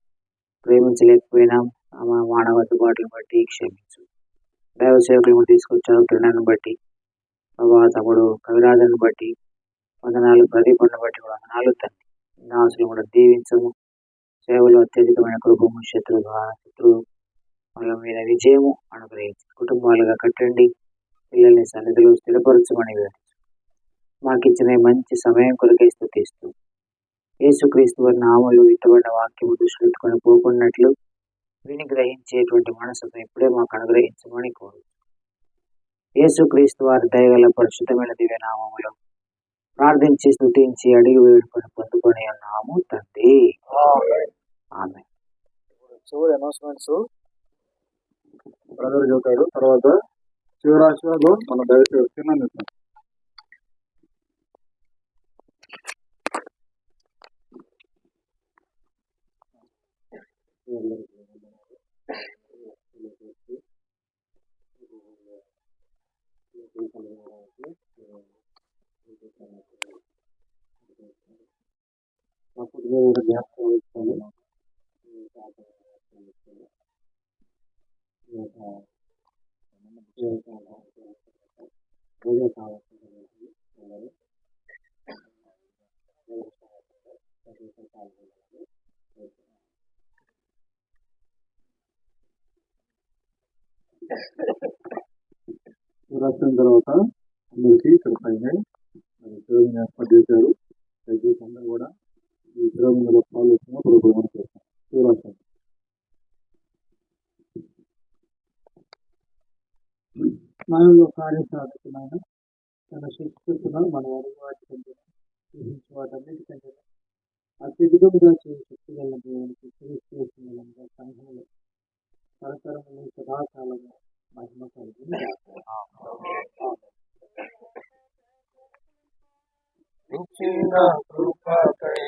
ప్రేమించలేకపోయినాం. మా మానవత్వాలను బట్టి క్షమించు. దైవ సేవకులను తీసుకొచ్చారు కిరణాన్ని బట్టి, ప్రభా తమ్ముడు కవిరాజను బట్టి వందనాలు, ప్రదీపను బట్టి వందనాలు తండ్రి. దాసులు కూడా దీవించము. సేవలో అత్యధికమైన కృపము, శత్రు వాళ్ళ మీద విజయము అనుగ్రహించి కుటుంబాలుగా కట్టండి. పిల్లల్ని సన్నిధిలో స్థిరపరచమని వేడు. మాకిచ్చిన మంచి సమయం కొరకై స్తుతిస్తూ యేసుక్రీస్తు వారి నామములో విత్తబడిన వాక్యము దృష్టిపెట్టుకొని పోకున్నట్లు విని గ్రహించేటువంటి మనసును ఇప్పుడే మాకు అనుగ్రహించమని కోరు. యేసుక్రీస్తు వారి దయగల పరిశుద్ధమైన దివ్య నామములో ప్రార్థించి స్తుతించి అడిగి వేడుకొని పొందుకొని ఉన్నాము తండ్రి. ఆమె చివరి అనౌన్స్మెంట్స్ బ్రదర్ చెబుతాడు. తర్వాత చివరి ఆశీర్వాదం మన దయచేసి చిన్న రాసిన తర్వాత అందరికీ ఇక్కడ పైన ఉద్యోగం ఏర్పాటు చేశారు. దయచేసి అందరూ కూడా ఈ ఉద్యోగంలో పాలు వచ్చినప్పుడు చేస్తాం. శివరాత్రి మనలో కార్యసాధకులైన తన శక్తిస్తున్న మన వాటి వాటన్నిటికంటే అత్యధికముగా చేసే శక్తి గల దేవునికి సంఘంలో తరతరములు సదాకాలము మహిమ కలిగి కృపకై